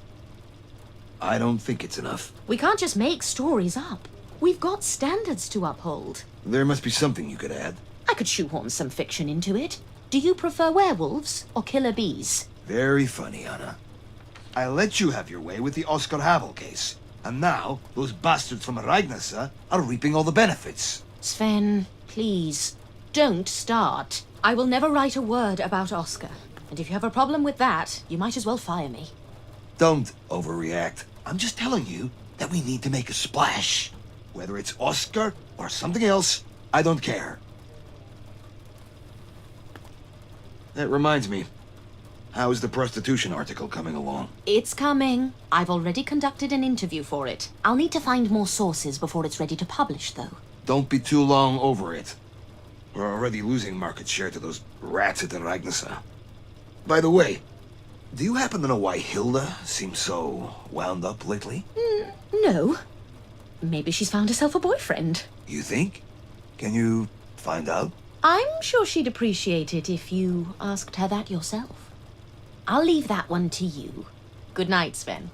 I don't think it's enough. We can't just make stories up. We've got standards to uphold. There must be something you could add. I could shoehorn some fiction into it. Do you prefer werewolves or killer bees? Very funny, Anna. I let you have your way with the Oscar Havel case. And now, those bastards from Ragnarsson are reaping all the benefits. Sven, please, don't start. I will never write a word about Oscar. And if you have a problem with that, you might as well fire me. Don't overreact. I'm just telling you that we need to make a splash. Whether it's Oscar or something else, I don't care. That reminds me. How is the prostitution article coming along? It's coming. I've already conducted an interview for it. I'll need to find more sources before it's ready to publish, though. Don't be too long over it. We're already losing market share to those rats at the Ragnarsson. By the way, do you happen to know why Hilda seems so wound up lately? No. Maybe she's found herself a boyfriend. You think? Can you find out? I'm sure she'd appreciate it if you asked her that yourself. I'll leave that one to you. Good night, Sven.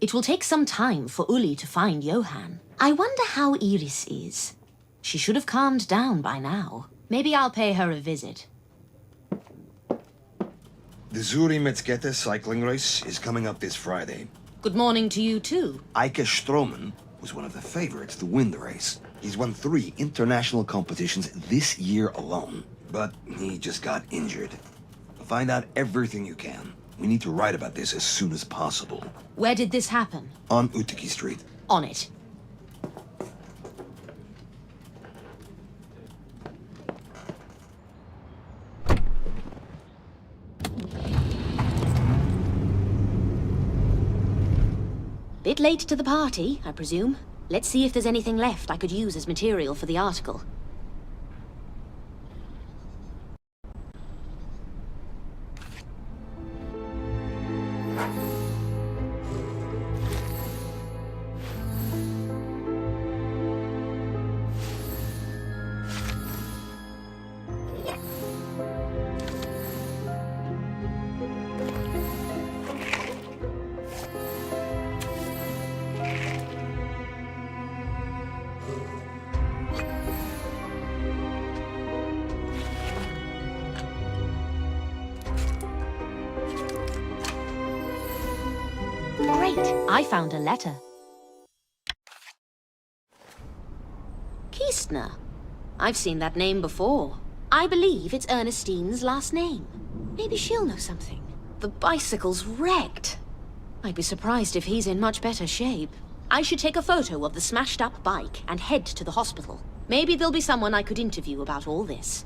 It will take some time for Uli to find Johan. I wonder how Iris is. She should have calmed down by now. Maybe I'll pay her a visit. The Zuri Metskete cycling race is coming up this Friday. Good morning to you, too. Eike Stroman was one of the favorites to win the race. He's won 3 international competitions this year alone. But he just got injured. Find out everything you can. We need to write about this as soon as possible. Where did this happen? On Utiki Street. On it. Bit late to the party, I presume. Let's see if there's anything left I could use as material for the article. Great! I found a letter. Kistner. I've seen that name before. I believe it's Ernestine's last name. Maybe she'll know something. The bicycle's wrecked. I'd be surprised if he's in much better shape. I should take a photo of the smashed-up bike and head to the hospital. Maybe there'll be someone I could interview about all this.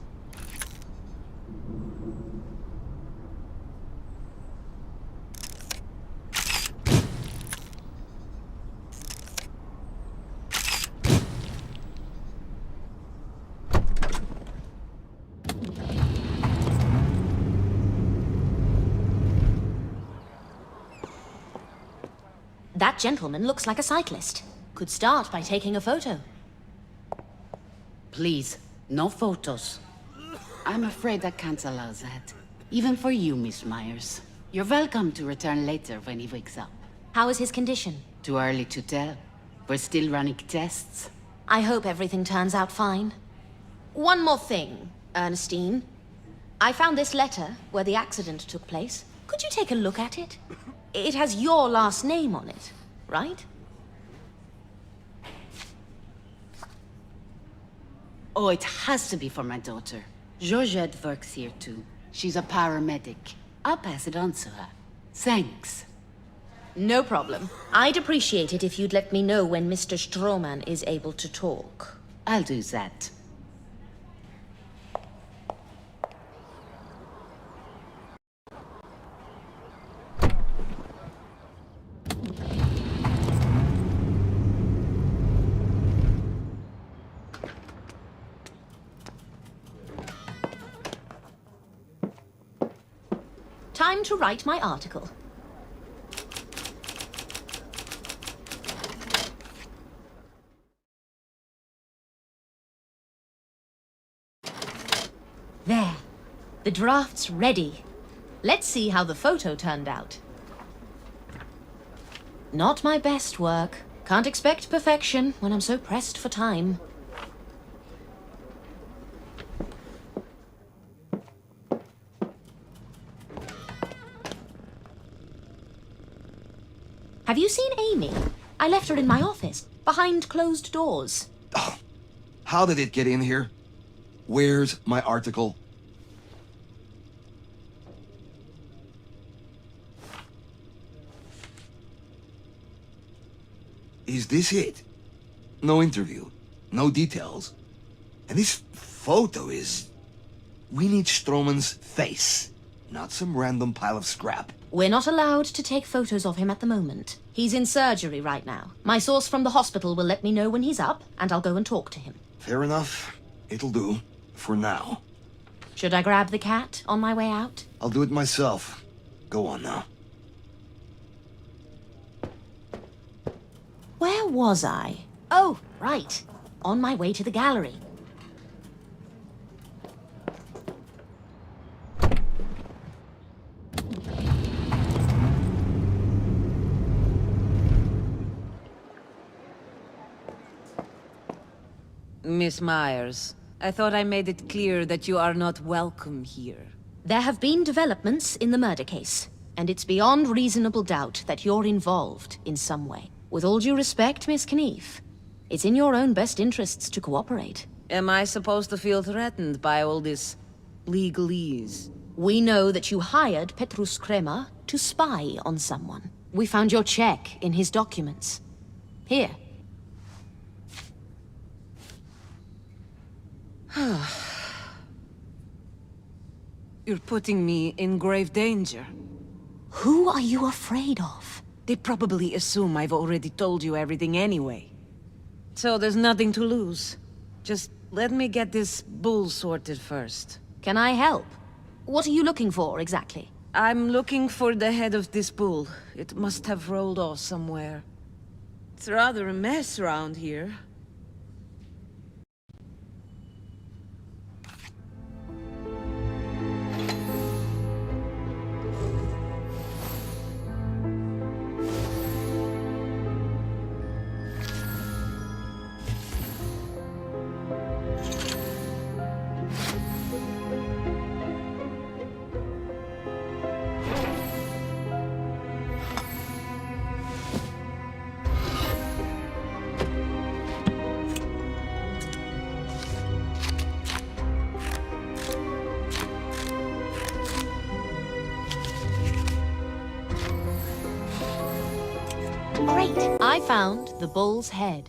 That gentleman looks like a cyclist. Could start by taking a photo. Please, no photos. I'm afraid I can't allow that. Even for you, Miss Myers. You're welcome to return later when he wakes up. How is his condition? Too early to tell. We're still running tests. I hope everything turns out fine. One more thing, Ernestine. I found this letter where the accident took place. Could you take a look at it? It has your last name on it, right? Oh, it has to be for my daughter. Georgette works here too. She's a paramedic. I'll pass it on to her. Thanks. No problem. I'd appreciate it if you'd let me know when Mr. Stroman is able to talk. I'll do that. Time to write my article. There. The draft's ready. Let's see how the photo turned out. Not my best work. Can't expect perfection when I'm so pressed for time. Have you seen Amy? I left her in my office, behind closed doors. Oh, how did it get in here? Where's my article? Is this it? No interview, no details. And this photo is... We need Stroman's face, not some random pile of scrap. We're not allowed to take photos of him at the moment. He's in surgery right now. My source from the hospital will let me know when he's up, and I'll go and talk to him. Fair enough. It'll do. For now. Should I grab the cat on my way out? I'll do it myself. Go on now. Where was I? Oh, right. On my way to the gallery. Miss Myers, I thought I made it clear that you are not welcome here. There have been developments in the murder case, and it's beyond reasonable doubt that you're involved in some way. With all due respect, Miss Knief, it's in your own best interests to cooperate. Am I supposed to feel threatened by all this legalese? We know that you hired Petrus Kremer to spy on someone. We found your check in his documents. Here. You're putting me in grave danger. Who are you afraid of? They probably assume I've already told you everything anyway. So there's nothing to lose. Just let me get this bull sorted first. Can I help? What are you looking for, exactly? I'm looking for the head of this bull. It must have rolled off somewhere. It's rather a mess around here. Great! I found the bull's head.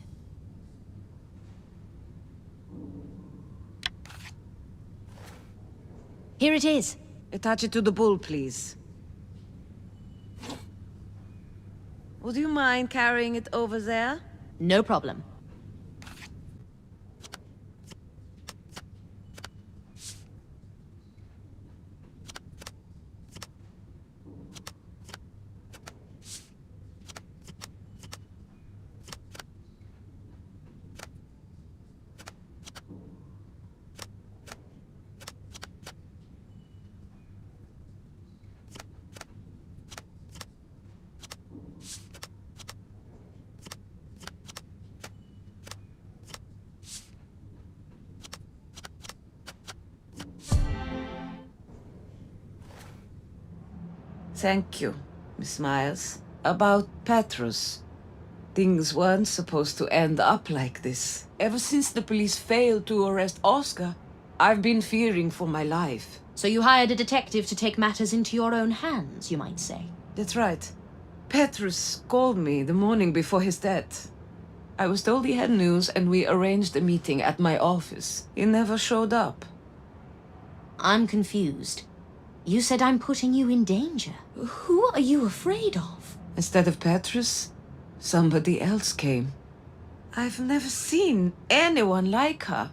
Here it is. Attach it to the bull, please. Would you mind carrying it over there? No problem. Thank you, Miss Myers. About Petrus. Things weren't supposed to end up like this. Ever since the police failed to arrest Oscar, I've been fearing for my life. So you hired a detective to take matters into your own hands, you might say. That's right. Petrus called me the morning before his death. I was told he had news and we arranged a meeting at my office. He never showed up. I'm confused. You said I'm putting you in danger. Who are you afraid of? Instead of Petrus, somebody else came. I've never seen anyone like her.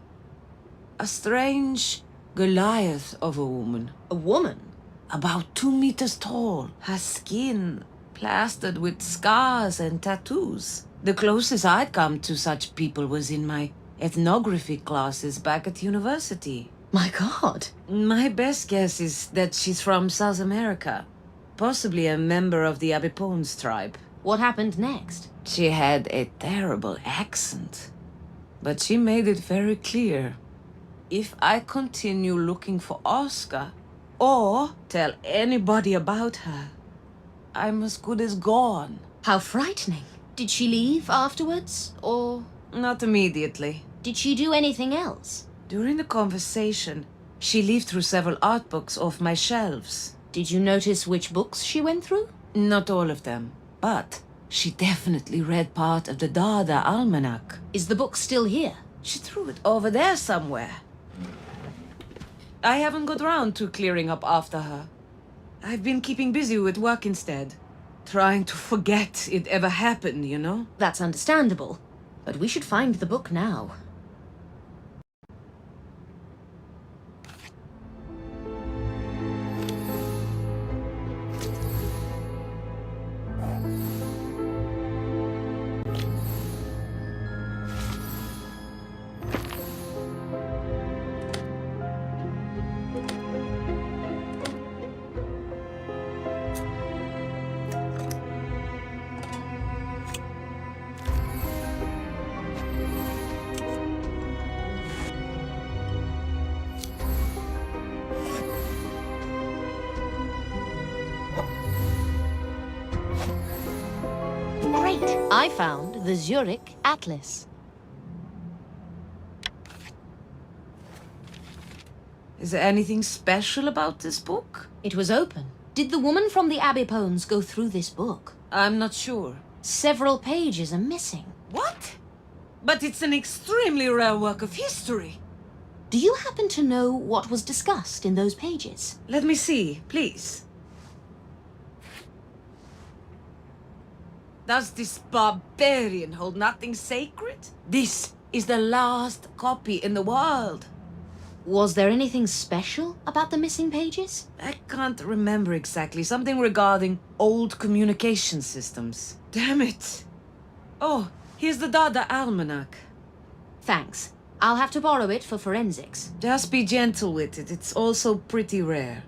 A strange Goliath of a woman. A woman? About 2 meters tall. Her skin plastered with scars and tattoos. The closest I'd come to such people was in my ethnography classes back at university. My God. My best guess is that she's from South America. Possibly a member of the Abipones tribe. What happened next? She had a terrible accent. But she made it very clear. If I continue looking for Oscar, or tell anybody about her, I'm as good as gone. How frightening. Did she leave afterwards, or Not immediately. did she do anything else? During the conversation, she leafed through several art books off my shelves. Did you notice which books she went through? Not all of them, but she definitely read part of the Dada Almanac. Is the book still here? She threw it over there somewhere. I haven't got round to clearing up after her. I've been keeping busy with work instead. Trying to forget it ever happened, you know? That's understandable. But we should find the book now. Great! I found the Zurich Atlas. Is there anything special about this book? It was open. Did the woman from the Abbey Pones go through this book? I'm not sure. Several pages are missing. What? But it's an extremely rare work of history. Do you happen to know what was discussed in those pages? Let me see, please. Does this barbarian hold nothing sacred? This is the last copy in the world. Was there anything special about the missing pages? I can't remember exactly. Something regarding old communication systems. Damn it. Oh, here's the Dada Almanac. Thanks. I'll have to borrow it for forensics. Just be gentle with it. It's also pretty rare.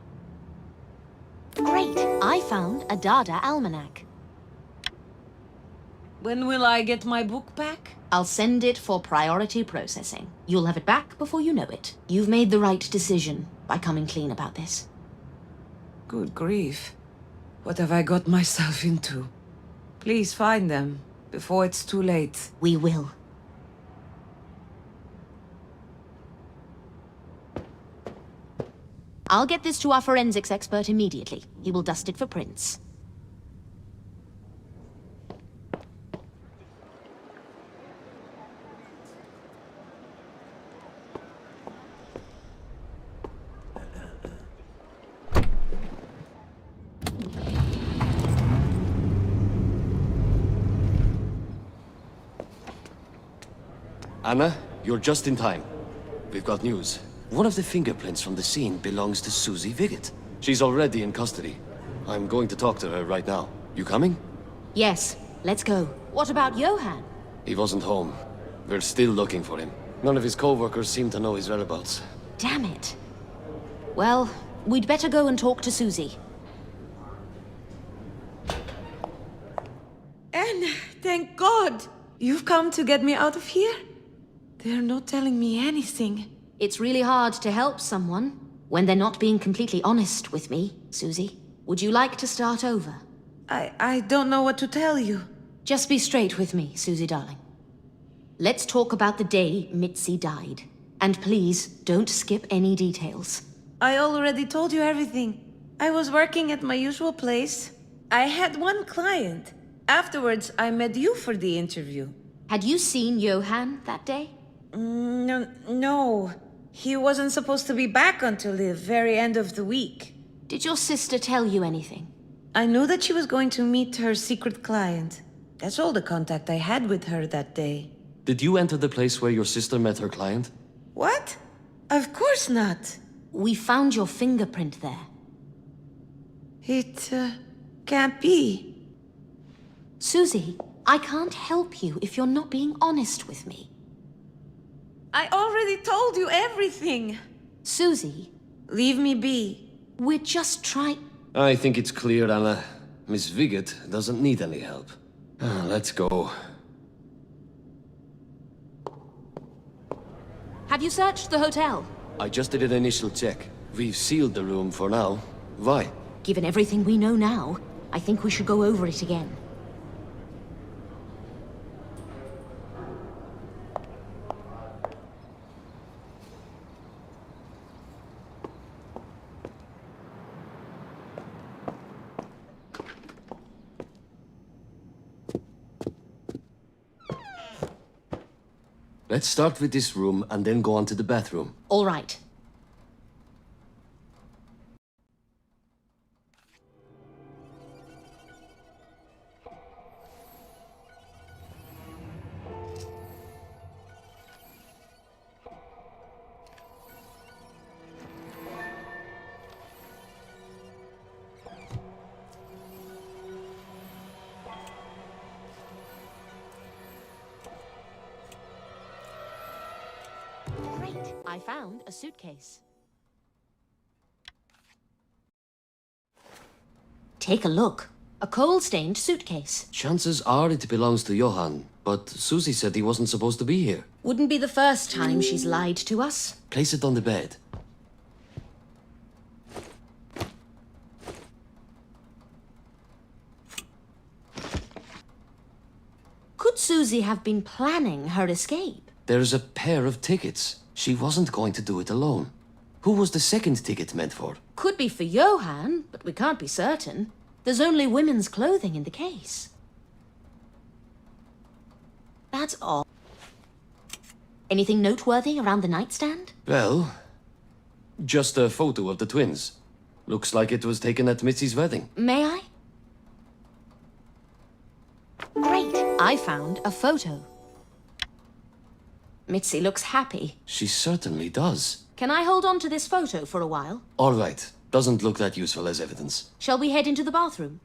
Great! I found a Dada Almanac. When will I get my book back? I'll send it for priority processing. You'll have it back before you know it. You've made the right decision by coming clean about this. Good grief. What have I got myself into? Please find them before it's too late. We will. I'll get this to our forensics expert immediately. He will dust it for prints. Anna, you're just in time. We've got news. One of the fingerprints from the scene belongs to Susie Viggett. She's already in custody. I'm going to talk to her right now. You coming? Yes, let's go. What about Johan? He wasn't home. We're still looking for him. None of his co-workers seem to know his whereabouts. Damn it. Well, we'd better go and talk to Susie. Anna, thank God! You've come to get me out of here? They're not telling me anything. It's really hard to help someone when they're not being completely honest with me, Susie. Would you like to start over? I don't know what to tell you. Just be straight with me, Susie darling. Let's talk about the day Mitzi died. And please, don't skip any details. I already told you everything. I was working at my usual place. I had one client. Afterwards, I met you for the interview. Had you seen Johan that day? No. He wasn't supposed to be back until the very end of the week. Did your sister tell you anything? I knew that she was going to meet her secret client. That's all the contact I had with her that day. Did you enter the place where your sister met her client? What? Of course not. We found your fingerprint there. It, can't be. Susie, I can't help you if you're not being honest with me. I already told you everything. Susie. Leave me be. We're just trying... I think it's clear, Anna. Miss Viggett doesn't need any help. Let's go. Have you searched the hotel? I just did an initial check. We've sealed the room for now. Why? Given everything we know now, I think we should go over it again. Let's start with this room and then go on to the bathroom. All right. Great. I found a suitcase. Take a look. A coal-stained suitcase. Chances are it belongs to Johann, but Susie said he wasn't supposed to be here. Wouldn't be the first time she's lied to us. Place it on the bed. Could Susie have been planning her escape? There's a pair of tickets. She wasn't going to do it alone. Who was the second ticket meant for? Could be for Johann, but we can't be certain. There's only women's clothing in the case. That's all. Anything noteworthy around the nightstand? Well, just a photo of the twins. Looks like it was taken at Mitzi's wedding. May I? Great! I found a photo. Mitzi looks happy. She certainly does. Can I hold on to this photo for a while? All right. Doesn't look that useful as evidence. Shall we head into the bathroom?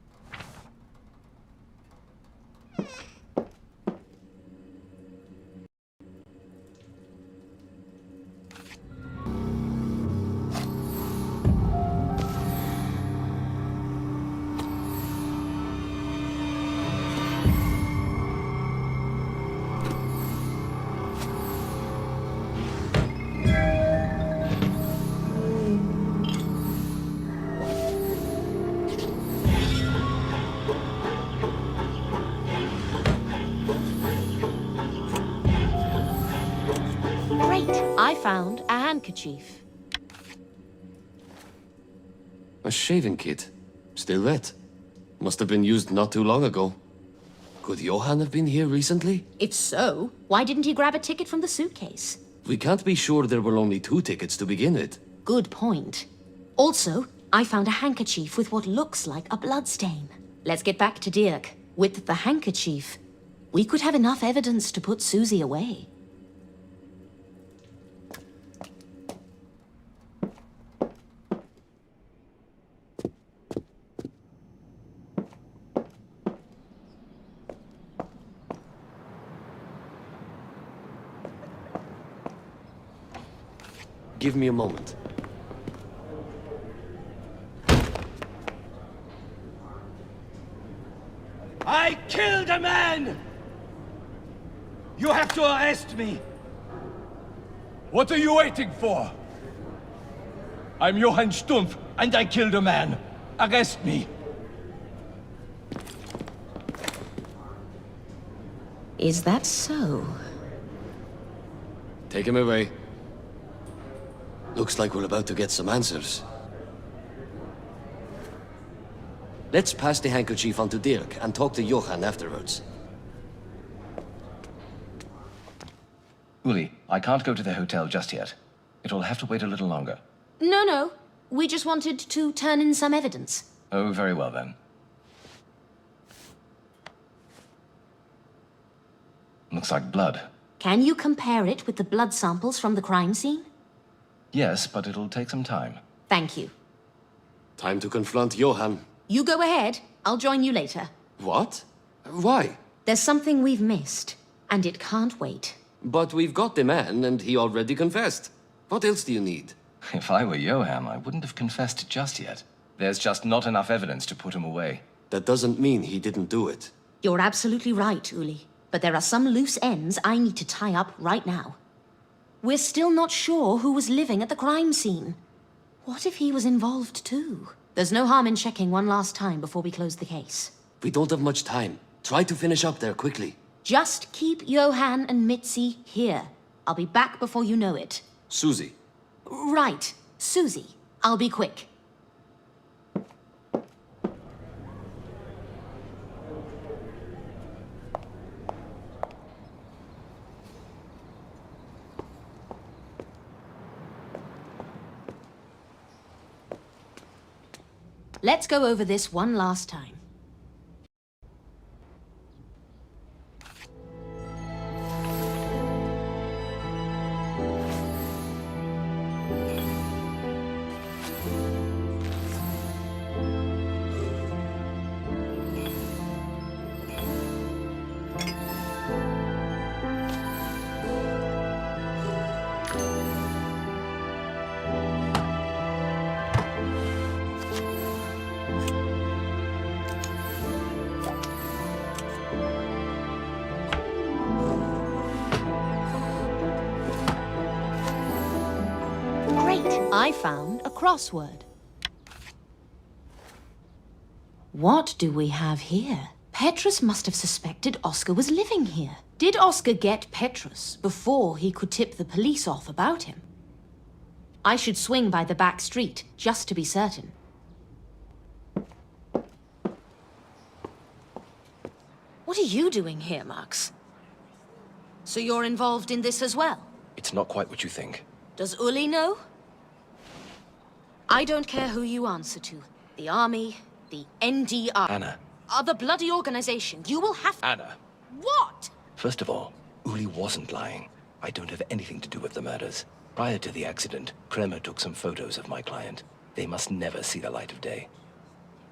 I found a handkerchief. A shaving kit. Still wet. Must have been used not too long ago. Could Johann have been here recently? If so, why didn't he grab a ticket from the suitcase? We can't be sure there were only 2 tickets to begin with. Good point. Also, I found a handkerchief with what looks like a bloodstain. Let's get back to Dirk. With the handkerchief, we could have enough evidence to put Susie away. Give me a moment. I killed a man! You have to arrest me! What are you waiting for? I'm Johann Stumpf, and I killed a man. Arrest me. Is that so? Take him away. Looks like we're about to get some answers. Let's pass the handkerchief on to Dirk and talk to Johann afterwards. Uli, I can't go to the hotel just yet. It'll have to wait a little longer. No. We just wanted to turn in some evidence. Oh, very well then. Looks like blood. Can you compare it with the blood samples from the crime scene? Yes, but it'll take some time. Thank you. Time to confront Johann. You go ahead. I'll join you later. What? Why? There's something we've missed, and it can't wait. But we've got the man, and he already confessed. What else do you need? If I were Johann, I wouldn't have confessed just yet. There's just not enough evidence to put him away. That doesn't mean he didn't do it. You're absolutely right, Uli. But there are some loose ends I need to tie up right now. We're still not sure who was living at the crime scene. What if he was involved too? There's no harm in checking one last time before we close the case. We don't have much time. Try to finish up there quickly. Just keep Johann and Mitzi here. I'll be back before you know it. Susie. Right, Susie. I'll be quick. Let's go over this one last time. I found a crossword. What do we have here? Petrus must have suspected Oscar was living here. Did Oscar get Petrus before he could tip the police off about him? I should swing by the back street, just to be certain. What are you doing here, Max? So you're involved in this as well? It's not quite what you think. Does Uli know? I don't care who you answer to. The army, the NDR... Anna. The bloody organization. You will have... Anna. What? First of all, Uli wasn't lying. I don't have anything to do with the murders. Prior to the accident, Kremer took some photos of my client. They must never see the light of day.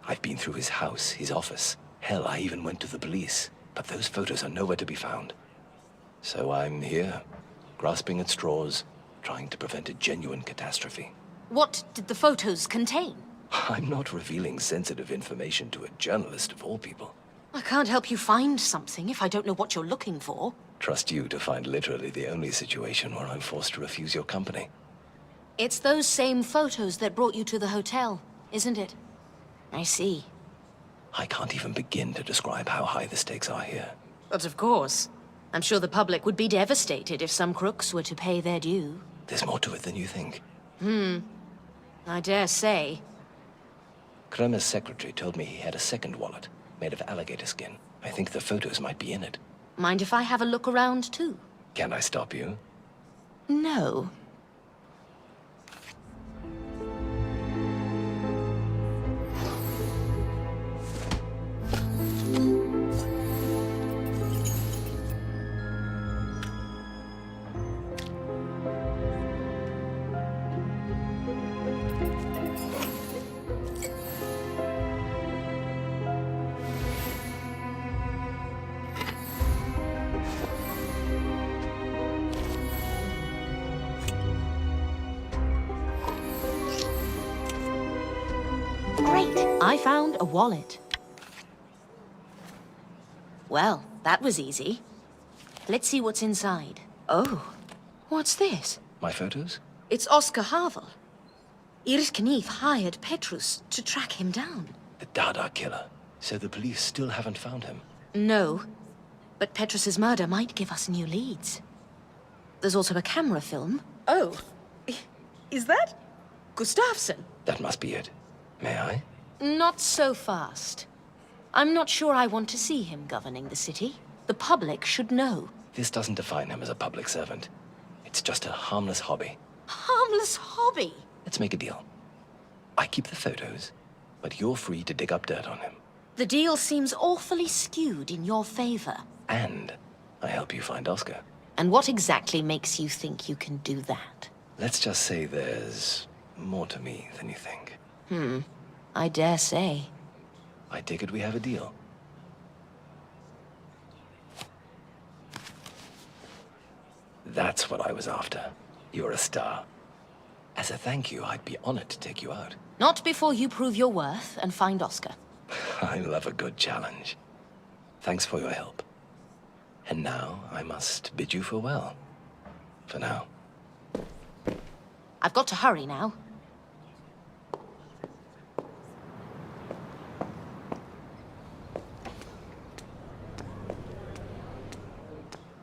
I've been through his house, his office. Hell, I even went to the police. But those photos are nowhere to be found. So I'm here, grasping at straws, trying to prevent a genuine catastrophe. What did the photos contain? I'm not revealing sensitive information to a journalist of all people. I can't help you find something if I don't know what you're looking for. Trust you to find literally the only situation where I'm forced to refuse your company. It's those same photos that brought you to the hotel, isn't it? I see. I can't even begin to describe how high the stakes are here. But of course. I'm sure the public would be devastated if some crooks were to pay their due. There's more to it than you think. I dare say. Kremer's secretary told me he had a second wallet, made of alligator skin. I think the photos might be in it. Mind if I have a look around, too? Can I stop you? No. I found a wallet. Well, that was easy. Let's see what's inside. Oh, what's this? My photos? It's Oscar Havel. Iris Knief hired Petrus to track him down. The Dada killer. So the police still haven't found him? No, but Petrus's murder might give us new leads. There's also a camera film. Oh, is that Gustafsson? That must be it. May I? Not so fast. I'm not sure I want to see him governing the city. The public should know. This doesn't define him as a public servant. It's just a harmless hobby. Harmless hobby? Let's make a deal. I keep the photos, but you're free to dig up dirt on him. The deal seems awfully skewed in your favor. And I help you find Oscar. And what exactly makes you think you can do that? Let's just say there's more to me than you think. I dare say. I take it we have a deal. That's what I was after. You're a star. As a thank you, I'd be honored to take you out. Not before you prove your worth and find Oscar. I love a good challenge. Thanks for your help. And now I must bid you farewell. For now. I've got to hurry now.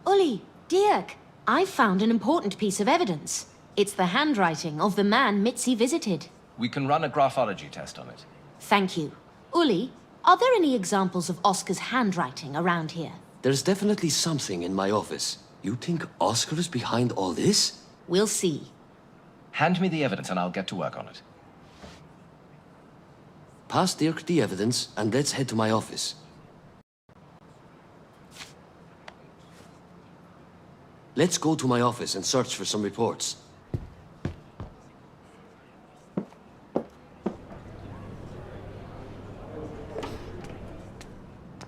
Uli, Dirk, I've found an important piece of evidence. It's the handwriting of the man Mitzi visited. We can run a graphology test on it. Thank you. Uli, are there any examples of Oscar's handwriting around here? There's definitely something in my office. You think Oscar is behind all this? We'll see. Hand me the evidence and I'll get to work on it. Pass Dirk the evidence, and let's head to my office. Let's go to my office and search for some reports.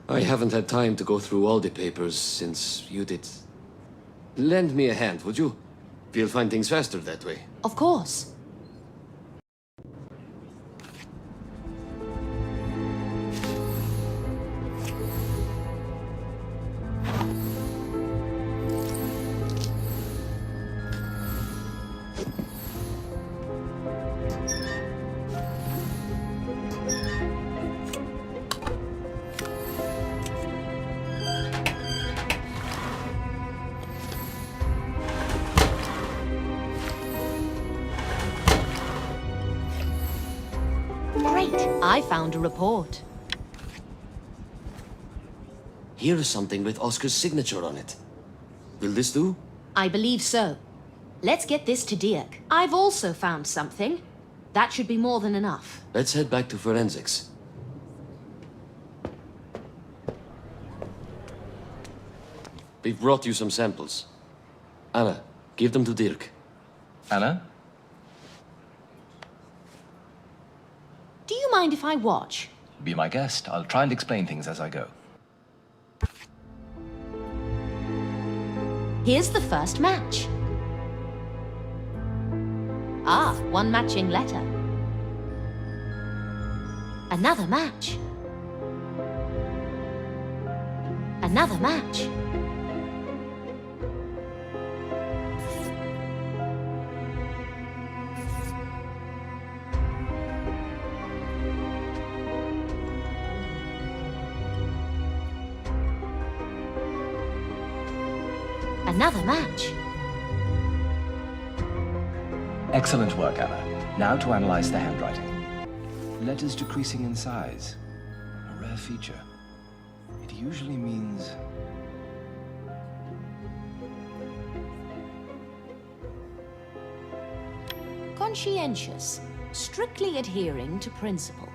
I haven't had time to go through all the papers since you did. Lend me a hand, would you? We'll find things faster that way. Of course. I found a report. Here is something with Oscar's signature on it. Will this do? I believe so. Let's get this to Dirk. I've also found something. That should be more than enough. Let's head back to forensics. We've brought you some samples. Anna, give them to Dirk. Anna? Do you mind if I watch? Be my guest. I'll try and explain things as I go. Here's the first match. Ah, one matching letter. Another match. Another match. Another match. Excellent work, Anna. Now to analyze the handwriting. Letters decreasing in size. A rare feature. It usually means... Conscientious. Strictly adhering to principle.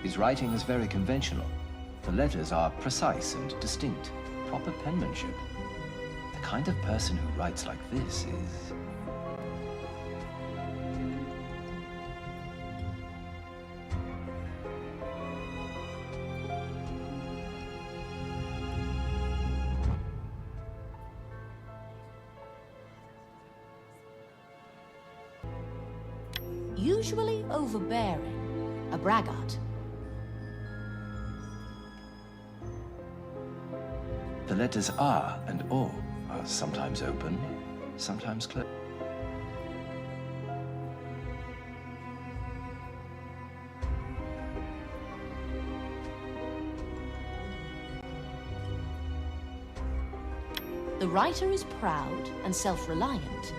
His writing is very conventional. The letters are precise and distinct. Proper penmanship. The kind of person who writes like this is... Usually overbearing. A braggart. The letters R and O are sometimes open, sometimes closed. The writer is proud and self-reliant.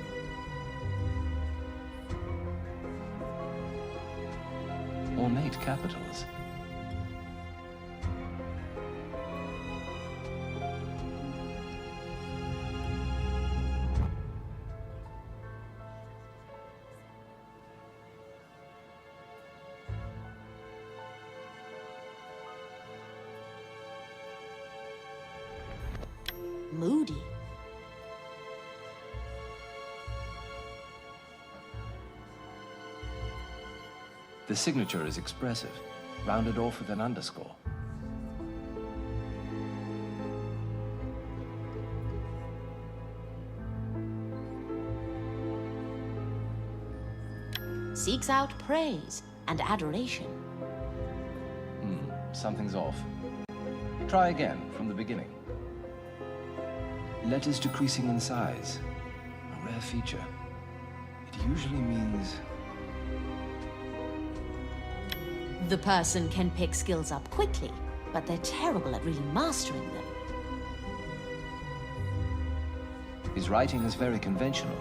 Ornate capitals. Moody. The signature is expressive, rounded off with an underscore. Seeks out praise and adoration. Something's off. Try again, from the beginning. Letters decreasing in size. A rare feature. It usually means... The person can pick skills up quickly, but they're terrible at really mastering them. His writing is very conventional.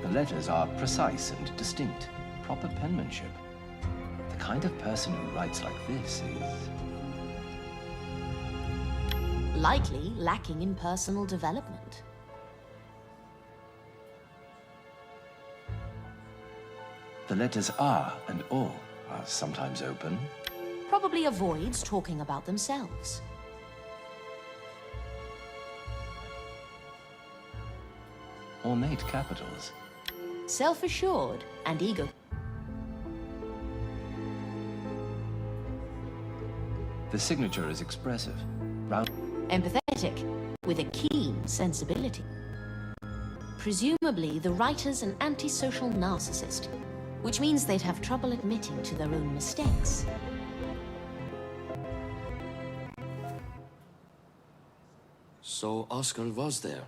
The letters are precise and distinct. Proper penmanship. The kind of person who writes like this is... Likely lacking in personal development. The letters R and O are sometimes open. Probably avoids talking about themselves. Ornate capitals. Self-assured and ego. The signature is expressive. Round. Empathetic, with a keen sensibility. Presumably, the writer's an antisocial narcissist, which means they'd have trouble admitting to their own mistakes. So Oscar was there.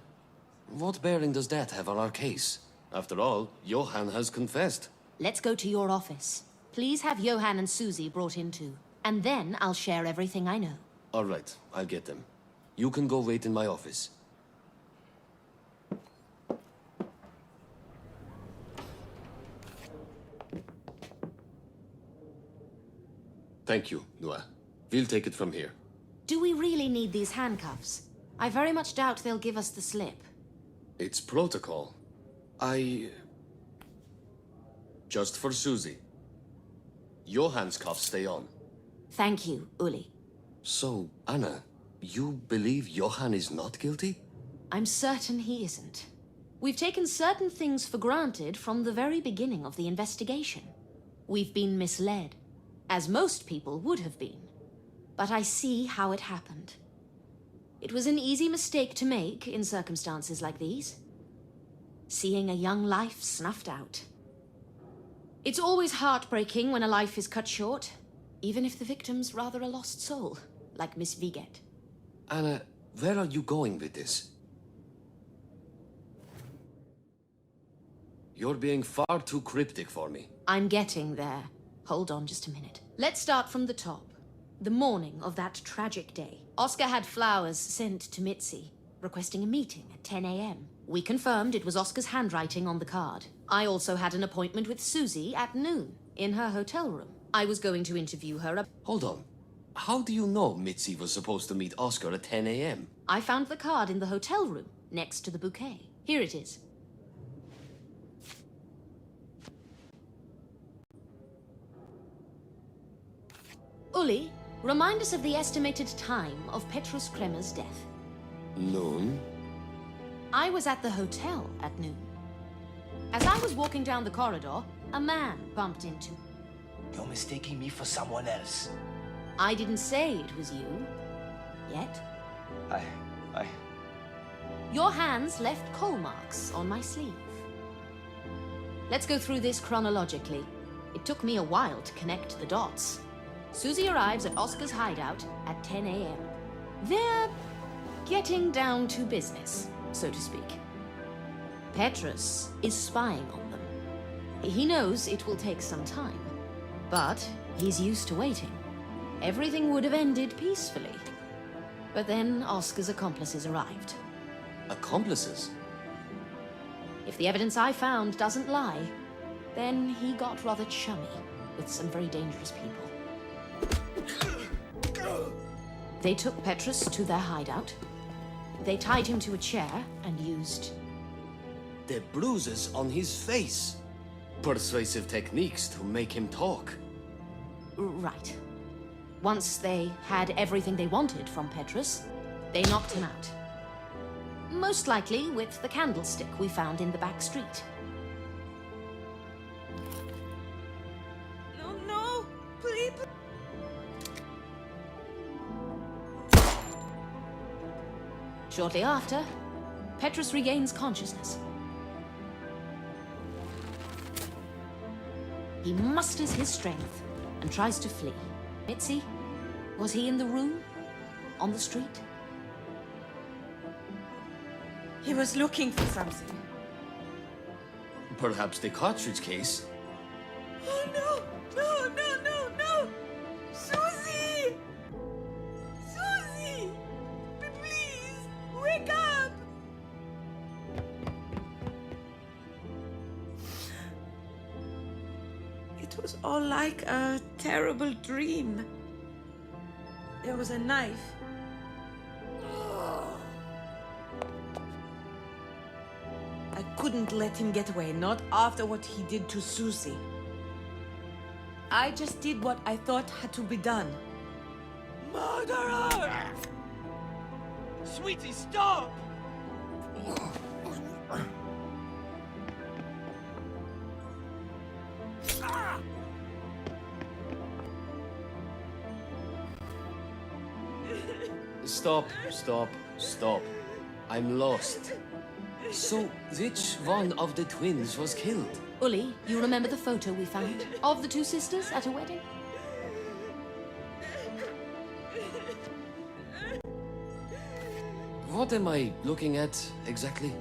What bearing does that have on our case? After all, Johann has confessed. Let's go to your office. Please have Johann and Susie brought in too. And then I'll share everything I know. All right, I'll get them. You can go wait in my office. Thank you, Noah. We'll take it from here. Do we really need these handcuffs? I very much doubt they'll give us the slip. It's protocol. Just for Susie. Johann's cuffs stay on. Thank you, Uli. So, Anna, you believe Johann is not guilty? I'm certain he isn't. We've taken certain things for granted from the very beginning of the investigation. We've been misled, as most people would have been. But I see how it happened. It was an easy mistake to make in circumstances like these. Seeing a young life snuffed out. It's always heartbreaking when a life is cut short, even if the victim's rather a lost soul, like Miss Viget. Anna, where are you going with this? You're being far too cryptic for me. I'm getting there. Hold on just a minute. Let's start from the top. The morning of that tragic day. Oscar had flowers sent to Mitzi, requesting a meeting at 10 a.m. We confirmed it was Oscar's handwriting on the card. I also had an appointment with Susie at noon, in her hotel room. I was going to interview her. Hold on. How do you know Mitzi was supposed to meet Oscar at 10 a.m.? I found the card in the hotel room, next to the bouquet. Here it is. Uli, remind us of the estimated time of Petrus Kremer's death. Noon? I was at the hotel at noon. As I was walking down the corridor, a man bumped into me. You're mistaking me for someone else. I didn't say it was you. Yet. Your hands left coal marks on my sleeve. Let's go through this chronologically. It took me a while to connect the dots. Susie arrives at Oscar's hideout at 10 a.m. They're getting down to business, so to speak. Petrus is spying on them. He knows it will take some time, but he's used to waiting. Everything would have ended peacefully. But then Oscar's accomplices arrived. Accomplices? If the evidence I found doesn't lie, then he got rather chummy with some very dangerous people. They took Petrus to their hideout. They tied him to a chair and used... the bruises on his face. Persuasive techniques to make him talk. Right. Once they had everything they wanted from Petrus, they knocked him out. Most likely with the candlestick we found in the back street. No, please. Shortly after, Petrus regains consciousness. He musters his strength and tries to flee. Mitzi, was he in the room? On the street? He was looking for something. Perhaps the cartridge case? Oh no! Susie! Susie! Please, wake up! It was all like a terrible dream. There was a knife. I couldn't let him get away, not after what he did to Susie. I just did what I thought had to be done. Murderer! Sweetie, stop! Stop, stop, stop. I'm lost. So, which one of the twins was killed? Uli, you remember the photo we found of the two sisters at a wedding? What am I looking at exactly?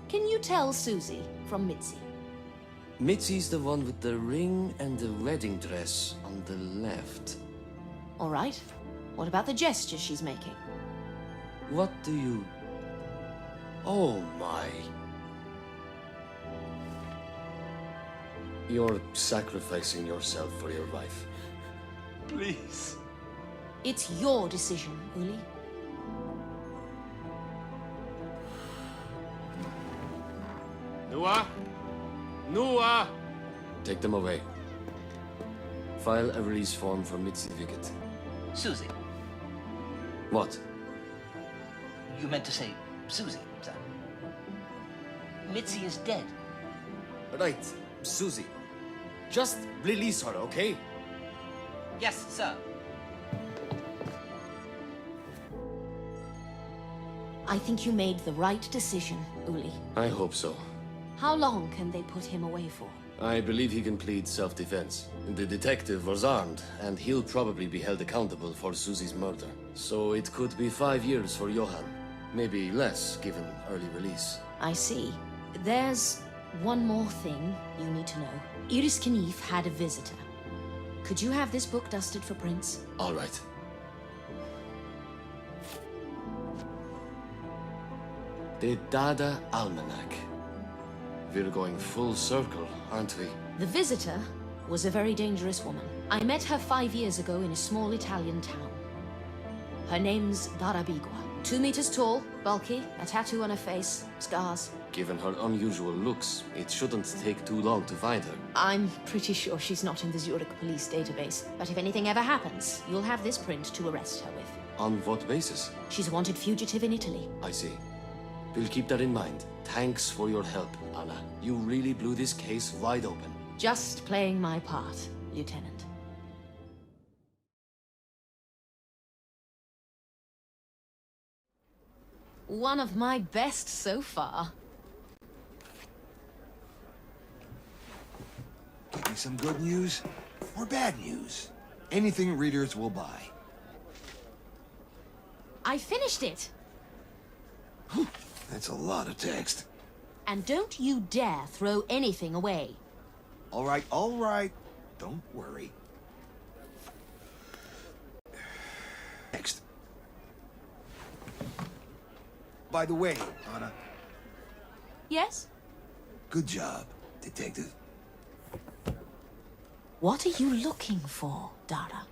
Can you tell Susie from Mitzi? Mitzi's the one with the ring and the wedding dress on the left. All right. What about the gestures she's making? What do you... Oh my... You're sacrificing yourself for your wife. Please. It's your decision, Uli. Noah? Noah! Take them away. File a release form for Mitzi Wickett. Susie. What? You meant to say Susie, sir. Mitzi is dead. Right, Susie. Just release her, okay? Yes, sir. I think you made the right decision, Uli. I hope so. How long can they put him away for? I believe he can plead self-defense. The detective was armed, and he'll probably be held accountable for Susie's murder. So it could be 5 years for Johan. Maybe less, given early release. I see. There's one more thing you need to know. Iris Knief had a visitor. Could you have this book dusted for prints? All right. The Dada Almanac. We're going full circle, aren't we? The visitor was a very dangerous woman. I met her 5 years ago in a small Italian town. Her name's Dara Bigua. 2 meters tall, bulky, a tattoo on her face, scars. Given her unusual looks, it shouldn't take too long to find her. I'm pretty sure she's not in the Zurich police database. But if anything ever happens, you'll have this print to arrest her with. On what basis? She's a wanted fugitive in Italy. I see. We'll keep that in mind. Thanks for your help, Anna. You really blew this case wide open. Just playing my part, Lieutenant. One of my best so far. Give me some good news or bad news. Anything readers will buy. I finished it! That's a lot of text. And don't you dare throw anything away. All right, all right. Don't worry. Next. By the way, Anna. Yes? Good job, Detective. What are you looking for, Dara?